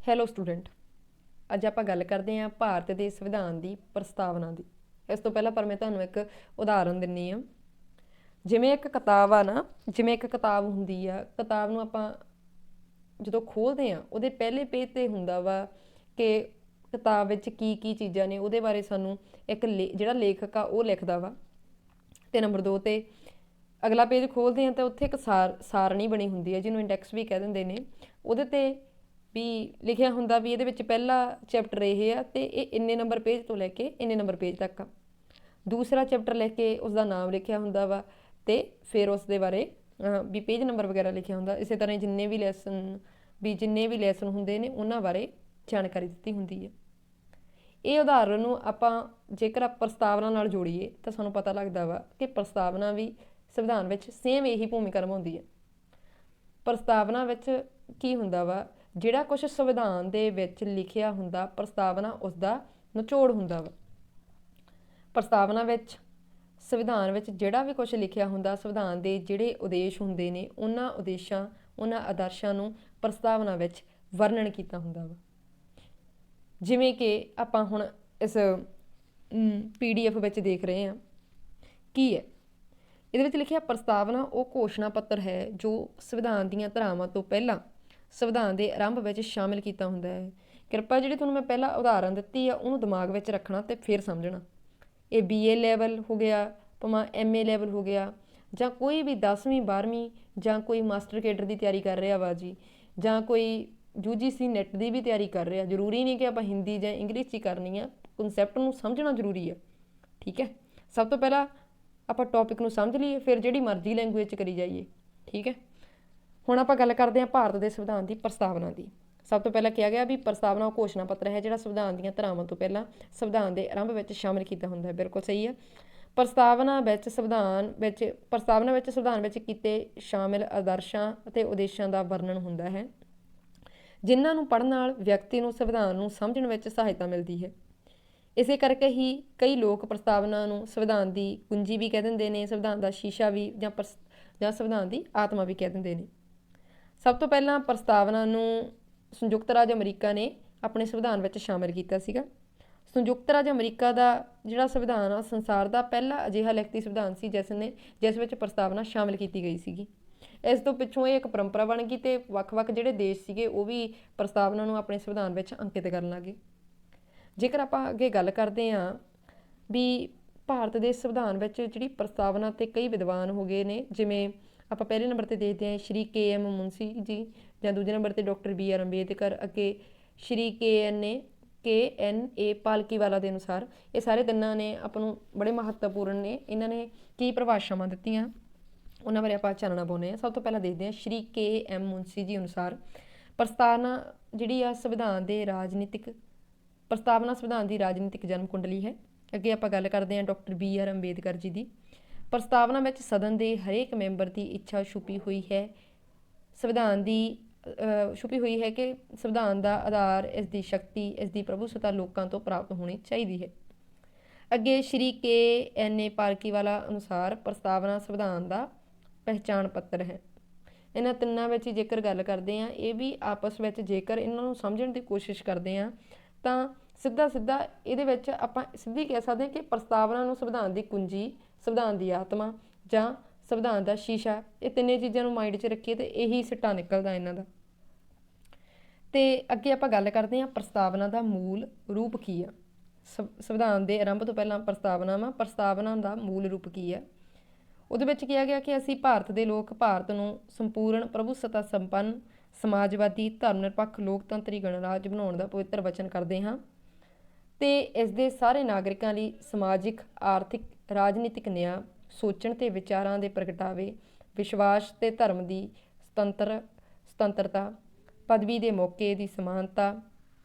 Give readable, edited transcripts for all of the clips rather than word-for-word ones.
Hello student, ਅੱਜ ਆਪਾਂ ਗੱਲ ਕਰਦੇ ਹਾਂ ਭਾਰਤ ਦੇ ਸੰਵਿਧਾਨ ਦੀ ਪ੍ਰਸਤਾਵਨਾ ਦੀ। ਇਸ ਤੋਂ ਪਹਿਲਾਂ ਪਰ ਮੈਂ ਤੁਹਾਨੂੰ ਇੱਕ ਉਦਾਹਰਨ ਦਿੰਨੀ ਆ। ਜਿਵੇਂ ਇੱਕ ਕਿਤਾਬ ਆ ਨਾ, ਜਿਵੇਂ ਇੱਕ ਕਿਤਾਬ ਹੁੰਦੀ ਆ, ਕਿਤਾਬ ਨੂੰ ਆਪਾਂ ਜਦੋਂ ਖੋਲ੍ਹਦੇ ਆ ਉਹਦੇ ਪਹਿਲੇ ਪੇਜ ਤੇ ਹੁੰਦਾ ਵਾ ਕਿ ਕਿਤਾਬ ਵਿੱਚ ਕੀ ਕੀ ਚੀਜ਼ਾਂ ਨੇ, ਉਹਦੇ ਬਾਰੇ ਸਾਨੂੰ ਇੱਕ ਜਿਹੜਾ ਲੇਖਕ ਆ ਉਹ ਲਿਖਦਾ ਵਾ। ਤੇ ਨੰਬਰ 2 ਤੇ ਅਗਲਾ ਪੇਜ ਖੋਲ੍ਹਦੇ ਆ ਤਾਂ ਉੱਥੇ ਇੱਕ ਸਾਰਣੀ ਬਣੀ ਹੁੰਦੀ ਹੈ, ਜਿਹਨੂੰ ਇੰਡੈਕਸ ਵੀ ਕਹਿ ਦਿੰਦੇ ਨੇ। ਉਹਦੇ ਤੇ ਵੀ ਲਿਖਿਆ ਹੁੰਦਾ ਵੀ ਇਹਦੇ ਵਿੱਚ ਪਹਿਲਾ ਚੈਪਟਰ ਇਹ ਆ ਤੇ ਇਹ ਇੰਨੇ ਨੰਬਰ ਪੇਜ ਤੋਂ ਲੈ ਕੇ ਇੰਨੇ ਨੰਬਰ ਪੇਜ ਤੱਕ ਆ। ਦੂਸਰਾ ਚੈਪਟਰ ਲਿਖ ਕੇ ਉਸਦਾ ਨਾਮ ਲਿਖਿਆ ਹੁੰਦਾ ਵਾ ਤੇ ਫਿਰ ਉਸ ਦੇ ਬਾਰੇ ਵੀ ਪੇਜ ਨੰਬਰ ਵਗੈਰਾ ਲਿਖਿਆ ਹੁੰਦਾ। ਇਸੇ ਤਰ੍ਹਾਂ ਜਿੰਨੇ ਵੀ ਲੈਸਨ ਹੁੰਦੇ ਨੇ ਉਹਨਾਂ ਬਾਰੇ ਜਾਣਕਾਰੀ ਦਿੱਤੀ ਹੁੰਦੀ ਹੈ। ਇਹ ਉਦਾਹਰਨ ਨੂੰ ਆਪਾਂ ਜੇਕਰ ਪ੍ਰਸਤਾਵਨਾ ਨਾਲ ਜੋੜੀਏ ਤਾਂ ਸਾਨੂੰ ਪਤਾ ਲੱਗਦਾ ਵਾ ਕਿ ਪ੍ਰਸਤਾਵਨਾ ਵੀ ਸੰਵਿਧਾਨ ਵਿੱਚ ਸੇਮ ਇਹੀ ਭੂਮਿਕਾ ਨਿਭਾਉਂਦੀ ਹੈ। ਪ੍ਰਸਤਾਵਨਾ ਵਿੱਚ ਕੀ ਹੁੰਦਾ ਵਾ, ਜਿਹੜਾ ਕੁਛ ਸੰਵਿਧਾਨ ਦੇ ਵਿੱਚ ਲਿਖਿਆ ਹੁੰਦਾ, ਪ੍ਰਸਤਾਵਨਾ ਉਸਦਾ ਨਿਚੋੜ ਹੁੰਦਾ ਵਾ। ਪ੍ਰਸਤਾਵਨਾ ਵਿੱਚ ਸੰਵਿਧਾਨ ਵਿੱਚ ਜਿਹੜਾ ਵੀ ਕੁਛ ਲਿਖਿਆ ਹੁੰਦਾ, ਸੰਵਿਧਾਨ ਦੇ ਜਿਹੜੇ ਉਦੇਸ਼ ਹੁੰਦੇ ਨੇ, ਉਹਨਾਂ ਉਦੇਸ਼ਾਂ, ਉਹਨਾਂ ਆਦਰਸ਼ਾਂ ਨੂੰ ਪ੍ਰਸਤਾਵਨਾ ਵਿੱਚ ਵਰਣਨ ਕੀਤਾ ਹੁੰਦਾ ਵਾ। ਜਿਵੇਂ ਕਿ ਆਪਾਂ ਹੁਣ ਇਸ PDF ਵਿੱਚ ਦੇਖ ਰਹੇ ਹਾਂ, ਕੀ ਹੈ ਇਹਦੇ ਵਿੱਚ ਲਿਖਿਆ। ਪ੍ਰਸਤਾਵਨਾ ਉਹ ਘੋਸ਼ਣਾ ਪੱਤਰ ਹੈ ਜੋ ਸੰਵਿਧਾਨ ਦੀਆਂ ਧਾਰਾਵਾਂ ਤੋਂ ਪਹਿਲਾਂ ਸੰਵਿਧਾਨ ਦੇ ਆਰੰਭ ਵਿੱਚ ਸ਼ਾਮਿਲ ਕੀਤਾ ਹੁੰਦਾ ਹੈ। ਕਿਰਪਾ ਜਿਹੜੀ ਤੁਹਾਨੂੰ ਮੈਂ ਪਹਿਲਾਂ ਉਦਾਹਰਨ ਦਿੱਤੀ ਆ ਉਹਨੂੰ ਦਿਮਾਗ ਵਿੱਚ ਰੱਖਣਾ ਤੇ ਫਿਰ ਸਮਝਣਾ। ਇਹ BA ਲੈਵਲ ਹੋ ਗਿਆ, ਭਾਵੇਂ MA ਲੈਵਲ ਹੋ ਗਿਆ, ਜਾਂ ਕੋਈ ਵੀ 10ਵੀਂ 12ਵੀਂ ਜਾਂ ਕੋਈ ਮਾਸਟਰ ਕੇਡਰ ਦੀ ਤਿਆਰੀ ਕਰ ਰਿਹਾ ਵਾ ਜੀ, ਜਾਂ ਕੋਈ UGC ਨੈਟ ਦੀ ਵੀ ਤਿਆਰੀ ਕਰ ਰਿਹਾ। ਜ਼ਰੂਰੀ ਨਹੀਂ ਕਿ ਆਪਾਂ ਹਿੰਦੀ ਜਾਂ ਇੰਗਲਿਸ਼ 'ਚ ਹੀ ਕਰਨੀ ਆ, ਕਨਸੈਪਟ ਨੂੰ ਸਮਝਣਾ ਜ਼ਰੂਰੀ ਆ। ਠੀਕ ਹੈ, ਸਭ ਤੋਂ ਪਹਿਲਾਂ ਆਪਾਂ ਟੌਪਿਕ ਨੂੰ ਸਮਝ ਲਈਏ, ਫਿਰ ਜਿਹੜੀ ਮਰਜ਼ੀ ਲੈਂਗੁਏਜ 'ਚ ਕਰੀ ਜਾਈਏ। ਠੀਕ ਹੈ, ਹੁਣ ਆਪਾਂ ਗੱਲ ਕਰਦੇ ਹਾਂ ਭਾਰਤ ਦੇ ਸੰਵਿਧਾਨ ਦੀ ਪ੍ਰਸਤਾਵਨਾ ਦੀ। ਸਭ ਤੋਂ ਪਹਿਲਾਂ ਕਿਹਾ ਗਿਆ ਵੀ ਪ੍ਰਸਤਾਵਨਾ ਉਹ ਘੋਸ਼ਣਾ ਪੱਤਰ ਹੈ ਜਿਹੜਾ ਸੰਵਿਧਾਨ ਦੀਆਂ ਧਾਰਾਵਾਂ ਤੋਂ ਪਹਿਲਾਂ ਸੰਵਿਧਾਨ ਦੇ ਆਰੰਭ ਵਿੱਚ ਸ਼ਾਮਿਲ ਕੀਤਾ ਹੁੰਦਾ ਹੈ। ਬਿਲਕੁਲ ਸਹੀ ਹੈ। ਪ੍ਰਸਤਾਵਨਾ ਵਿੱਚ ਸੰਵਿਧਾਨ ਵਿੱਚ ਕੀਤੇ ਸ਼ਾਮਿਲ ਆਦਰਸ਼ਾਂ ਅਤੇ ਉਦੇਸ਼ਾਂ ਦਾ ਵਰਣਨ ਹੁੰਦਾ ਹੈ, ਜਿਨ੍ਹਾਂ ਨੂੰ ਪੜ੍ਹਨ ਨਾਲ ਵਿਅਕਤੀ ਨੂੰ ਸੰਵਿਧਾਨ ਨੂੰ ਸਮਝਣ ਵਿੱਚ ਸਹਾਇਤਾ ਮਿਲਦੀ ਹੈ। ਇਸੇ ਕਰਕੇ ਹੀ ਕਈ ਲੋਕ ਪ੍ਰਸਤਾਵਨਾ ਨੂੰ ਸੰਵਿਧਾਨ ਦੀ ਕੁੰਜੀ ਵੀ ਕਹਿ ਦਿੰਦੇ ਨੇ, ਸੰਵਿਧਾਨ ਦਾ ਸ਼ੀਸ਼ਾ ਵੀ, ਜਾਂ ਸੰਵਿਧਾਨ ਦੀ ਆਤਮਾ ਵੀ ਕਹਿ ਦਿੰਦੇ ਨੇ। ਸਭ ਤੋਂ ਪਹਿਲਾਂ ਪ੍ਰਸਤਾਵਨਾ ਨੂੰ ਸੰਯੁਕਤ ਰਾਜ ਅਮਰੀਕਾ ਨੇ ਆਪਣੇ ਸੰਵਿਧਾਨ ਵਿੱਚ ਸ਼ਾਮਿਲ ਕੀਤਾ ਸੀਗਾ। ਸੰਯੁਕਤ ਰਾਜ ਅਮਰੀਕਾ ਦਾ ਜਿਹੜਾ ਸੰਵਿਧਾਨ ਆ, ਸੰਸਾਰ ਦਾ ਪਹਿਲਾ ਅਜਿਹਾ ਲਿਖਤੀ ਸੰਵਿਧਾਨ ਸੀ ਜਿਸ ਵਿੱਚ ਪ੍ਰਸਤਾਵਨਾ ਸ਼ਾਮਿਲ ਕੀਤੀ ਗਈ ਸੀਗੀ। ਇਸ ਤੋਂ ਪਿੱਛੋਂ ਇਹ ਇੱਕ ਪਰੰਪਰਾ ਬਣ ਗਈ ਤੇ ਵੱਖ-ਵੱਖ ਜਿਹੜੇ ਦੇਸ਼ ਸੀਗੇ ਉਹ ਵੀ ਪ੍ਰਸਤਾਵਨਾ ਨੂੰ ਆਪਣੇ ਸੰਵਿਧਾਨ ਵਿੱਚ ਅੰਕਿਤ ਕਰਨ ਲੱਗੇ। ਜੇਕਰ ਆਪਾਂ ਅੱਗੇ ਗੱਲ ਕਰਦੇ ਹਾਂ ਵੀ ਭਾਰਤ ਦੇ ਸੰਵਿਧਾਨ ਵਿੱਚ ਜਿਹੜੀ ਪ੍ਰਸਤਾਵਨਾ 'ਤੇ ਕਈ ਵਿਦਵਾਨ ਹੋ ਗਏ ਨੇ, ਜਿਵੇਂ ਆਪਾਂ ਪਹਿਲੇ ਨੰਬਰ 'ਤੇ ਦੇਖਦੇ ਹਾਂ ਸ਼੍ਰੀ KM ਮੁੰਸੀ ਜੀ, ਜਾਂ ਦੂਜੇ ਨੰਬਰ 'ਤੇ ਡਾਕਟਰ BR ਅੰਬੇਦਕਰ, ਅੱਗੇ ਸ਼੍ਰੀ KNA ਪਾਲਕੀਵਾਲਾ ਦੇ ਅਨੁਸਾਰ। ਇਹ ਸਾਰੇ ਤਿੰਨਾਂ ਨੇ ਆਪਾਂ ਨੂੰ ਬੜੇ ਮਹੱਤਵਪੂਰਨ ਨੇ। ਇਹਨਾਂ ਨੇ ਕੀ ਪ੍ਰਭਾਸ਼ਾਵਾਂ ਦਿੱਤੀਆਂ ਉਹਨਾਂ ਬਾਰੇ ਆਪਾਂ ਚਾਨਣਾ ਪਾਉਂਦੇ ਹਾਂ। ਸਭ ਤੋਂ ਪਹਿਲਾਂ ਦੇਖਦੇ ਹਾਂ ਸ਼੍ਰੀ KM ਮੁੰਸੀ ਜੀ ਅਨੁਸਾਰ ਪ੍ਰਸਤਾਵਨਾ ਜਿਹੜੀ ਆ ਸੰਵਿਧਾਨ ਦੀ ਰਾਜਨੀਤਿਕ ਜਨਮ ਕੁੰਡਲੀ ਹੈ। ਅੱਗੇ ਆਪਾਂ ਗੱਲ ਕਰਦੇ ਹਾਂ ਡਾਕਟਰ BR ਅੰਬੇਦਕਰ ਜੀ ਦੀ। ਪ੍ਰਸਤਾਵਨਾ ਵਿੱਚ ਸਦਨ ਦੇ ਹਰੇਕ ਮੈਂਬਰ ਦੀ ਇੱਛਾ ਛੁਪੀ ਹੋਈ ਹੈ ਕਿ ਸੰਵਿਧਾਨ ਦਾ ਆਧਾਰ, ਇਸ ਦੀ ਸ਼ਕਤੀ, ਇਸ ਦੀ ਪ੍ਰਭੂਸੱਤਾ ਲੋਕਾਂ ਤੋਂ ਪ੍ਰਾਪਤ ਹੋਣੀ ਚਾਹੀਦੀ ਹੈ। ਅੱਗੇ ਸ਼੍ਰੀ KNA ਪਾਲਕੀਵਾਲਾ ਅਨੁਸਾਰ ਪ੍ਰਸਤਾਵਨਾ ਸੰਵਿਧਾਨ ਦਾ ਪਹਿਚਾਣ ਪੱਤਰ ਹੈ। ਇਹਨਾਂ ਤਿੰਨਾਂ ਵਿੱਚ ਜੇਕਰ ਗੱਲ ਕਰਦੇ ਹਾਂ, ਇਹ ਵੀ ਆਪਸ ਵਿੱਚ ਜੇਕਰ ਇਹਨਾਂ ਨੂੰ ਸਮਝਣ ਦੀ ਕੋਸ਼ਿਸ਼ ਕਰਦੇ ਹਾਂ ਤਾਂ ਸਿੱਧਾ ਇਹਦੇ ਵਿੱਚ ਆਪਾਂ ਸਿੱਧੀ ਕਹਿ ਸਕਦੇ ਹਾਂ ਕਿ ਪ੍ਰਸਤਾਵਨਾ ਨੂੰ ਸੰਵਿਧਾਨ ਦੀ ਕੁੰਜੀ, ਸੰਵਿਧਾਨ ਦੀ ਆਤਮਾ ਜਾਂ ਸੰਵਿਧਾਨ ਦਾ ਸ਼ੀਸ਼ਾ, ਇਹ ਤਿੰਨੇ ਚੀਜ਼ਾਂ ਨੂੰ ਮਾਈਂਡ 'ਚ ਰੱਖੀਏ ਤੇ ਇਹੀ ਸਿੱਟਾ ਨਿਕਲਦਾ ਇਹਨਾਂ ਦਾ। ਤੇ ਅੱਗੇ ਆਪਾਂ ਗੱਲ ਕਰਦੇ ਹਾਂ ਪ੍ਰਸਤਾਵਨਾ ਦਾ ਮੂਲ ਰੂਪ ਕੀ ਆ। ਸੰਵਿਧਾਨ ਦੇ ਆਰੰਭ ਤੋਂ ਪਹਿਲਾਂ ਪ੍ਰਸਤਾਵਨਾ ਦਾ ਮੂਲ ਰੂਪ ਕੀ ਆ। ਉਹਦੇ ਵਿੱਚ ਕਿਹਾ ਗਿਆ ਕਿ ਅਸੀਂ ਭਾਰਤ ਦੇ ਲੋਕ ਭਾਰਤ ਨੂੰ ਸੰਪੂਰਨ ਪ੍ਰਭੂਸੱਤਾ ਸੰਪੰਨ, ਸਮਾਜਵਾਦੀ, ਧਰਮ ਨਿਰਪੱਖ, ਲੋਕਤੰਤਰੀ ਗਣਰਾਜ ਬਣਾਉਣ ਦਾ ਪਵਿੱਤਰ ਵਚਨ ਕਰਦੇ ਹਾਂ ਤੇ ਇਸ ਦੇ ਸਾਰੇ ਨਾਗਰਿਕਾਂ ਲਈ ਸਮਾਜਿਕ, ਆਰਥਿਕ, ਰਾਜਨੀਤਿਕ ਨਿਆਂ, ਸੋਚਣ ਤੇ ਵਿਚਾਰਾਂ ਦੇ ਪ੍ਰਗਟਾਵੇ, ਵਿਸ਼ਵਾਸ ਤੇ ਧਰਮ ਦੀ ਸੁਤੰਤਰਤਾ, ਪਦਵੀ ਦੇ ਮੌਕੇ ਦੀ ਸਮਾਨਤਾ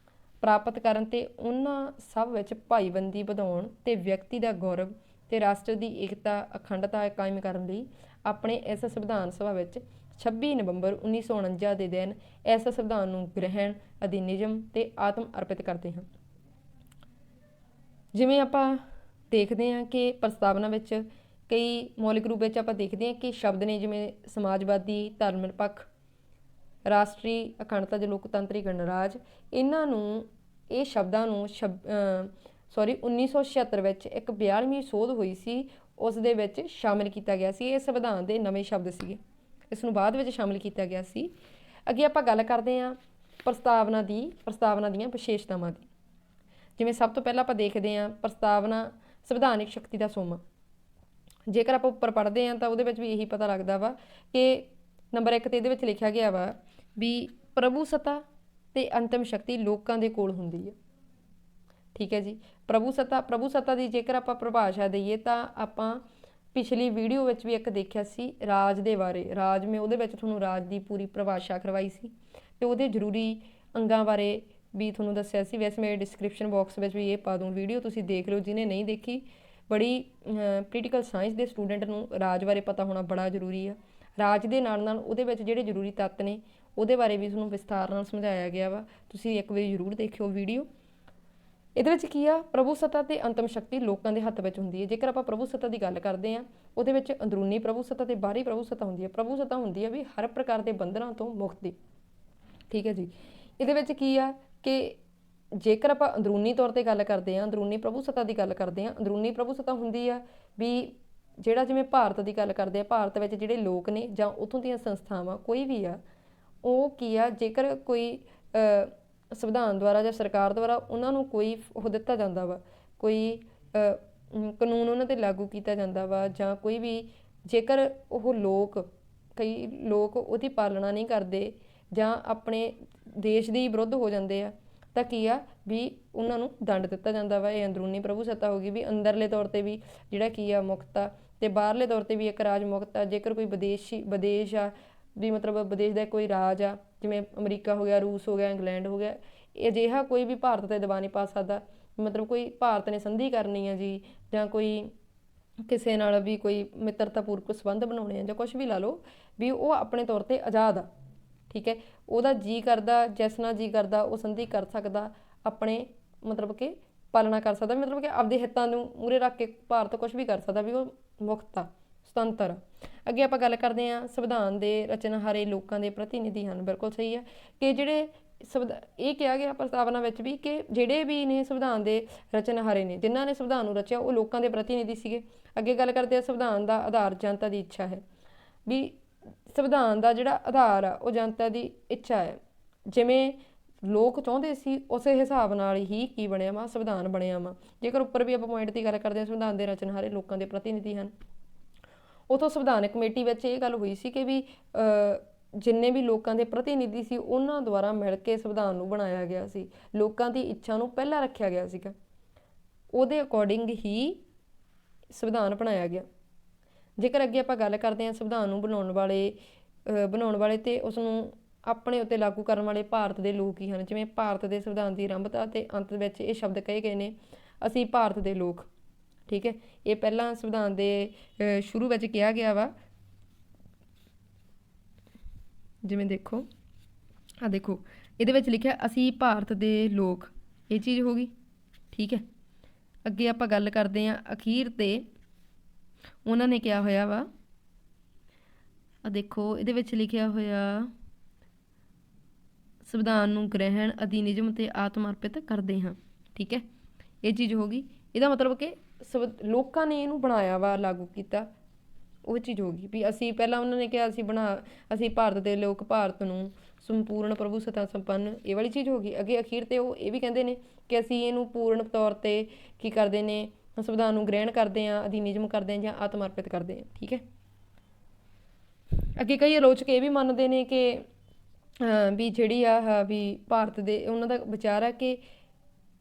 ਪ੍ਰਾਪਤ ਕਰਨ ਤੇ ਉਹਨਾਂ ਸਭ ਵਿੱਚ ਭਾਈਬੰਦੀ ਵਧਾਉਣ ਤੇ ਵਿਅਕਤੀ ਦਾ ਗੌਰਵ ਤੇ ਰਾਸ਼ਟਰ ਦੀ ਏਕਤਾ, ਅਖੰਡਤਾ ਕਾਇਮ ਕਰਨ ਲਈ ਆਪਣੇ ਇਸ ਸੰਵਿਧਾਨ ਸਭਾ ਵਿੱਚ 26 ਨਵੰਬਰ 1949 ਦੇ ਦਿਨ ਇਸ ਸੰਵਿਧਾਨ ਨੂੰ ਗ੍ਰਹਿਣ, ਅਧੀਨਿਜ਼ਮ ਤੇ ਆਤਮ ਅਰਪਿਤ ਕਰਦੇ ਹਾਂ। ਜਿਵੇਂ ਆਪਾਂ ਦੇਖਦੇ ਹਾਂ ਕਿ ਪ੍ਰਸਤਾਵਨਾ ਵਿੱਚ ਕਈ ਮੌਲਿਕ ਰੂਪ ਵਿੱਚ ਆਪਾਂ ਦੇਖਦੇ ਹਾਂ ਕਿ ਸ਼ਬਦ ਨੇ, ਜਿਵੇਂ ਸਮਾਜਵਾਦੀ, ਧਰਮ ਨਿਰਪੱਖ, ਰਾਸ਼ਟਰੀ ਅਖੰਡਤਾ ਜਾਂ ਲੋਕਤੰਤਰੀ ਗਣਰਾਜ, ਇਹਨਾਂ ਨੂੰ ਇਹ ਸ਼ਬਦਾਂ ਨੂੰ 1976 ਵਿੱਚ ਇੱਕ 42ਵੀਂ ਸੋਧ ਹੋਈ ਸੀ, ਉਸ ਦੇ ਵਿੱਚ ਸ਼ਾਮਿਲ ਕੀਤਾ ਗਿਆ ਸੀ। ਇਹ ਸੰਵਿਧਾਨ ਦੇ ਨਵੇਂ ਸ਼ਬਦ ਸੀਗੇ, ਇਸ ਨੂੰ ਬਾਅਦ ਵਿੱਚ ਸ਼ਾਮਿਲ ਕੀਤਾ ਗਿਆ ਸੀ। ਅੱਗੇ ਆਪਾਂ ਗੱਲ ਕਰਦੇ ਹਾਂ ਪ੍ਰਸਤਾਵਨਾ ਦੀਆਂ ਵਿਸ਼ੇਸ਼ਤਾਵਾਂ ਦੀ। ਜਿਵੇਂ ਸਭ ਤੋਂ ਪਹਿਲਾਂ ਆਪਾਂ ਦੇਖਦੇ ਹਾਂ ਪ੍ਰਸਤਾਵਨਾ ਸੰਵਿਧਾਨਿਕ ਸ਼ਕਤੀ ਦਾ ਸੋਮਾ। ਜੇਕਰ ਆਪਾਂ ਉੱਪਰ ਪੜ੍ਹਦੇ ਹਾਂ ਤਾਂ ਉਹਦੇ ਵਿੱਚ ਵੀ ਇਹੀ ਪਤਾ ਲੱਗਦਾ ਵਾ ਕਿ ਨੰਬਰ 1 ਤੇ ਇਹਦੇ ਵਿੱਚ ਲਿਖਿਆ ਗਿਆ ਵਾ ਵੀ ਪ੍ਰਭੂ ਸੱਤਾ ਤੇ ਅੰਤਿਮ ਸ਼ਕਤੀ ਲੋਕਾਂ ਦੇ ਕੋਲ ਹੁੰਦੀ ਹੈ। ਠੀਕ ਹੈ ਜੀ। ਪ੍ਰਭੂ ਸੱਤਾ ਦੀ ਜੇਕਰ ਆਪਾਂ ਪਰਿਭਾਸ਼ਾ ਦਈਏ ਤਾਂ ਆਪਾਂ ਪਿਛਲੀ ਵੀਡੀਓ ਵਿੱਚ ਵੀ ਇੱਕ ਦੇਖਿਆ ਸੀ ਰਾਜ ਦੇ ਬਾਰੇ। ਰਾਜ ਮੈਂ ਉਹਦੇ ਵਿੱਚ ਤੁਹਾਨੂੰ ਰਾਜ ਦੀ ਪੂਰੀ ਪਰਿਭਾਸ਼ਾ ਕਰਵਾਈ ਸੀ ਤੇ ਉਹਦੇ ਜ਼ਰੂਰੀ ਅੰਗਾਂ ਬਾਰੇ ਵੀ ਤੁਹਾਨੂੰ ਦੱਸਿਆ ਸੀ। ਵੈਸੇ ਮੇਰੇ ਡਿਸਕ੍ਰਿਪਸ਼ਨ ਬਾਕਸ ਵਿੱਚ ਵੀ ਇਹ ਪਾ ਦੂੰ ਵੀਡੀਓ, ਤੁਸੀਂ ਦੇਖ ਲਿਓ ਜਿਹਨੇ ਨਹੀਂ ਦੇਖੀ। ਬੜੀ ਪੋਲੀਟੀਕਲ ਸਾਇੰਸ ਦੇ ਸਟੂਡੈਂਟ ਨੂੰ ਰਾਜ ਬਾਰੇ ਪਤਾ ਹੋਣਾ ਬੜਾ ਜ਼ਰੂਰੀ ਆ। ਰਾਜ ਦੇ ਨਾਲ ਨਾਲ ਉਹਦੇ ਵਿੱਚ ਜਿਹੜੇ ਜ਼ਰੂਰੀ ਤੱਤ ਨੇ ਉਹਦੇ ਬਾਰੇ ਵੀ ਤੁਹਾਨੂੰ ਵਿਸਥਾਰ ਨਾਲ ਸਮਝਾਇਆ ਗਿਆ ਵਾ, ਤੁਸੀਂ ਇੱਕ ਵਾਰੀ ਜ਼ਰੂਰ ਦੇਖਿਓ ਵੀਡੀਓ। ਇਹਦੇ ਵਿੱਚ ਕੀ ਆ, ਪ੍ਰਭੂ ਸੱਤਾ ਤੇ ਅੰਤਮ ਸ਼ਕਤੀ ਲੋਕਾਂ ਦੇ ਹੱਥ ਵਿੱਚ ਹੁੰਦੀ ਹੈ। ਜੇਕਰ ਆਪਾਂ ਪ੍ਰਭੂ ਸੱਤਾ ਦੀ ਗੱਲ ਕਰਦੇ ਹਾਂ ਉਹਦੇ ਵਿੱਚ ਅੰਦਰੂਨੀ ਪ੍ਰਭੂ ਸੱਤਾ ਤੇ ਬਾਹਰੀ ਪ੍ਰਭੂ ਸੱਤਾ ਹੁੰਦੀ ਹੈ। ਪ੍ਰਭੂ ਸੱਤਾ ਹੁੰਦੀ ਹੈ ਵੀ ਹਰ ਪ੍ਰਕਾਰ ਦੇ ਬੰਧਨਾਂ ਤੋਂ ਮੁਕਤੀ। ਠੀਕ ਹੈ ਜੀ। ਇਹਦੇ ਵਿੱਚ ਕੀ ਆ ਕਿ ਜੇਕਰ ਆਪਾਂ ਅੰਦਰੂਨੀ ਤੌਰ ਤੇ ਗੱਲ ਕਰਦੇ ਹਾਂ, ਅੰਦਰੂਨੀ ਪ੍ਰਭੂ ਸੱਤਾ ਦੀ ਗੱਲ ਕਰਦੇ ਹਾਂ, ਅੰਦਰੂਨੀ ਪ੍ਰਭੂ ਸੱਤਾ ਹੁੰਦੀ ਆ ਵੀ ਜਿਹੜਾ ਜਿਵੇਂ ਭਾਰਤ ਦੀ ਗੱਲ ਕਰਦੇ ਆ, ਭਾਰਤ ਵਿੱਚ ਜਿਹੜੇ ਲੋਕ ਨੇ ਜਾਂ ਉੱਥੋਂ ਦੀਆਂ ਸੰਸਥਾਵਾਂ ਕੋਈ ਵੀ ਆ, ਉਹ ਕੀ ਆ ਜੇਕਰ ਕੋਈ ਸੰਵਿਧਾਨ ਦੁਆਰਾ ਜਾਂ ਸਰਕਾਰ ਦੁਆਰਾ ਉਹਨਾਂ ਨੂੰ ਕੋਈ ਉਹ ਦਿੱਤਾ ਜਾਂਦਾ ਵਾ, ਕੋਈ ਕਾਨੂੰਨ ਉਹਨਾਂ 'ਤੇ ਲਾਗੂ ਕੀਤਾ ਜਾਂਦਾ ਵਾ, ਜਾਂ ਕੋਈ ਵੀ ਜੇਕਰ ਕਈ ਲੋਕ ਉਹਦੀ ਪਾਲਣਾ ਨਹੀਂ ਕਰਦੇ ਜਾਂ ਆਪਣੇ ਦੇਸ਼ ਦੇ ਹੀ ਵਿਰੁੱਧ ਹੋ ਜਾਂਦੇ ਆ ਤਾਂ ਕੀ ਆ ਵੀ ਉਹਨਾਂ ਨੂੰ ਦੰਡ ਦਿੱਤਾ ਜਾਂਦਾ ਵਾ। ਇਹ ਅੰਦਰੂਨੀ ਪ੍ਰਭੂ ਸੱਤਾ ਹੋ ਗਈ ਵੀ ਅੰਦਰਲੇ ਤੌਰ 'ਤੇ ਵੀ ਜਿਹੜਾ ਕੀ ਆ ਮੁਕਤ ਆ ਤੇ ਬਾਹਰਲੇ ਤੌਰ 'ਤੇ ਵੀ ਇੱਕ ਰਾਜ ਮੁਕਤ ਆ। ਜੇਕਰ ਕੋਈ ਵਿਦੇਸ਼ ਆ ਵੀ ਮਤਲਬ ਵਿਦੇਸ਼ ਦਾ ਕੋਈ ਰਾਜ ਆ, ਜਿਵੇਂ ਅਮਰੀਕਾ ਹੋ ਗਿਆ, ਰੂਸ ਹੋ ਗਿਆ, ਇੰਗਲੈਂਡ ਹੋ ਗਿਆ, ਅਜਿਹਾ ਕੋਈ ਵੀ ਭਾਰਤ 'ਤੇ ਦਬਾਅ ਨਹੀਂ ਪਾ ਸਕਦਾ। ਮਤਲਬ ਕੋਈ ਭਾਰਤ ਨੇ ਸੰਧੀ ਕਰਨੀ ਆ ਜੀ ਜਾਂ ਕੋਈ ਕਿਸੇ ਨਾਲ ਵੀ ਕੋਈ ਮਿੱਤਰਤਾਪੂਰਵਕ ਸੰਬੰਧ ਬਣਾਉਣੇ ਆ ਜਾਂ ਕੁਛ ਵੀ ਲਾ ਲਓ, ਵੀ ਉਹ ਆਪਣੇ ਤੌਰ 'ਤੇ ਆਜ਼ਾਦ ਆ। ਠੀਕ ਹੈ। ਉਹਦਾ ਜੀ ਕਰਦਾ, ਜਿਸ ਨਾਲ ਜੀ ਕਰਦਾ ਉਹ ਸੰਧੀ ਕਰ ਸਕਦਾ, ਆਪਣੇ ਮਤਲਬ ਕਿ ਪਾਲਣਾ ਕਰ ਸਕਦਾ, ਮਤਲਬ ਕਿ ਆਪਦੇ ਹਿੱਤਾਂ ਨੂੰ ਮੂਹਰੇ ਰੱਖ ਕੇ ਭਾਰਤ ਕੁਛ ਵੀ ਕਰ ਸਕਦਾ, ਵੀ ਉਹ ਮੁਕਤ ਆ, ਸੁਤੰਤਰ ਆ। ਅੱਗੇ ਆਪਾਂ ਗੱਲ ਕਰਦੇ ਹਾਂ ਸੰਵਿਧਾਨ ਦੇ ਰਚਨਹਾਰੇ ਲੋਕਾਂ ਦੇ ਪ੍ਰਤੀਨਿਧੀ ਹਨ। ਬਿਲਕੁਲ ਸਹੀ ਹੈ ਕਿ ਜਿਹੜੇ ਇਹ ਕਿਹਾ ਗਿਆ ਪ੍ਰਸਤਾਵਨਾ ਵਿੱਚ ਵੀ ਕਿ ਜਿਹੜੇ ਵੀ ਨੇ ਸੰਵਿਧਾਨ ਦੇ ਰਚਨਹਾਰੇ ਨੇ, ਜਿਨ੍ਹਾਂ ਨੇ ਸੰਵਿਧਾਨ ਨੂੰ ਰਚਿਆ, ਉਹ ਲੋਕਾਂ ਦੇ ਪ੍ਰਤੀਨਿਧੀ ਸੀਗੇ। ਅੱਗੇ ਗੱਲ ਕਰਦੇ ਹਾਂ ਸੰਵਿਧਾਨ ਦਾ ਆਧਾਰ ਜਨਤਾ ਦੀ ਇੱਛਾ ਹੈ। ਵੀ ਸੰਵਿਧਾਨ ਦਾ ਜਿਹੜਾ ਆਧਾਰ ਆ ਉਹ ਜਨਤਾ ਦੀ ਇੱਛਾ ਹੈ। ਜਿਵੇਂ ਲੋਕ ਚਾਹੁੰਦੇ ਸੀ ਉਸੇ ਹਿਸਾਬ ਨਾਲ ਹੀ ਕੀ ਬਣਿਆ ਵਾ, ਸੰਵਿਧਾਨ ਬਣਿਆ ਵਾ। ਜੇਕਰ ਉੱਪਰ ਵੀ ਆਪਾਂ ਪੁਆਇੰਟ ਦੀ ਗੱਲ ਕਰਦੇ ਹਾਂ, ਸੰਵਿਧਾਨ ਦੇ ਰਚਨਹਾਰੇ ਲੋਕਾਂ ਦੇ ਪ੍ਰਤੀਨਿਧੀ ਹਨ। ਉਥੋਂ ਸੰਵਿਧਾਨਕ ਕਮੇਟੀ ਵਿੱਚ ਇਹ ਗੱਲ ਹੋਈ ਸੀ ਕਿ ਵੀ ਜਿੰਨੇ ਵੀ ਲੋਕਾਂ ਦੇ ਪ੍ਰਤੀਨਿਧੀ ਸੀ ਉਹਨਾਂ ਦੁਆਰਾ ਮਿਲ ਕੇ ਸੰਵਿਧਾਨ ਨੂੰ ਬਣਾਇਆ ਗਿਆ ਸੀ। ਲੋਕਾਂ ਦੀ ਇੱਛਾ ਨੂੰ ਪਹਿਲਾਂ ਰੱਖਿਆ ਗਿਆ ਸੀਗਾ, ਉਹਦੇ ਅਕੋਰਡਿੰਗ ਹੀ ਸੰਵਿਧਾਨ ਬਣਾਇਆ ਗਿਆ। ਜੇਕਰ ਅੱਗੇ ਆਪਾਂ ਗੱਲ ਕਰਦੇ ਹਾਂ ਸੰਵਿਧਾਨ ਨੂੰ ਬਣਾਉਣ ਵਾਲੇ ਤੇ ਉਸ ਨੂੰ ਆਪਣੇ ਉੱਤੇ ਲਾਗੂ ਕਰਨ ਵਾਲੇ ਭਾਰਤ ਦੇ ਲੋਕ ਹੀ ਹਨ। ਜਿਵੇਂ ਭਾਰਤ ਦੇ ਸੰਵਿਧਾਨ ਦੀ ਆਰੰਭਤਾ ਤੇ ਅੰਤ ਵਿੱਚ ਇਹ ਸ਼ਬਦ ਕਹੇ ਗਏ ਨੇ, ਅਸੀਂ ਭਾਰਤ ਦੇ ਲੋਕ। ਠੀਕ ਹੈ। ਇਹ ਪਹਿਲਾਂ ਸੰਵਿਧਾਨ ਦੇ ਸ਼ੁਰੂ ਵਿੱਚ ਕਿਹਾ ਗਿਆ ਵਾ। ਜਿਵੇਂ ਦੇਖੋ ਇਹਦੇ ਵਿੱਚ ਲਿਖਿਆ ਅਸੀਂ ਭਾਰਤ ਦੇ ਲੋਕ, ਇਹ ਚੀਜ਼ ਹੋ ਗਈ। ਠੀਕ ਹੈ। ਅੱਗੇ ਆਪਾਂ ਗੱਲ ਕਰਦੇ ਹਾਂ ਅਖੀਰ ਤੇ ਉਹਨਾਂ ਨੇ ਕਿਹਾ ਹੋਇਆ ਵਾ, ਦੇਖੋ ਇਹਦੇ ਵਿੱਚ ਲਿਖਿਆ ਹੋਇਆ ਸੰਵਿਧਾਨ ਨੂੰ ਗ੍ਰਹਿਣ, ਅਧੀਨਿਜ਼ਮ ਤੇ ਆਤਮ ਅਰਪਿਤ ਕਰਦੇ ਹਾਂ। ਠੀਕ ਹੈ। ਇਹ ਚੀਜ਼ ਹੋ ਗਈ। ਇਹਦਾ ਮਤਲਬ ਕਿ ਲੋਕਾਂ ਨੇ ਇਹਨੂੰ ਬਣਾਇਆ ਵਾ, ਲਾਗੂ ਕੀਤਾ, ਉਹ ਚੀਜ਼ ਹੋ ਗਈ। ਵੀ ਅਸੀਂ ਪਹਿਲਾਂ ਉਹਨਾਂ ਨੇ ਕਿਹਾ ਅਸੀਂ ਭਾਰਤ ਦੇ ਲੋਕ, ਭਾਰਤ ਨੂੰ ਸੰਪੂਰਨ ਪ੍ਰਭੂ ਸੱਤਾ ਸੰਪੰਨ, ਇਹ ਵਾਲੀ ਚੀਜ਼ ਹੋ ਗਈ। ਅੱਗੇ ਅਖੀਰ ਤੇ ਉਹ ਇਹ ਵੀ ਕਹਿੰਦੇ ਨੇ ਕਿ ਅਸੀਂ ਇਹਨੂੰ ਪੂਰਨ ਤੌਰ ਤੇ ਕੀ ਕਰਦੇ ਨੇ, ਸੰਵਿਧਾਨ ਨੂੰ ਗ੍ਰਹਿਣ ਕਰਦੇ ਹਾਂ, ਅਧੀਨਿਜ਼ਮ ਕਰਦੇ ਹਾਂ ਜਾਂ ਆਤਮ ਅਰਪਿਤ ਕਰਦੇ ਹਾਂ। ਠੀਕ ਹੈ। ਅੱਗੇ ਕਈ ਆਲੋਚਕ ਇਹ ਵੀ ਮੰਨਦੇ ਨੇ ਕਿ ਵੀ ਜਿਹੜੀ ਵੀ ਭਾਰਤ ਦੇ ਉਹਨਾਂ ਦਾ ਵਿਚਾਰ ਹੈ ਕਿ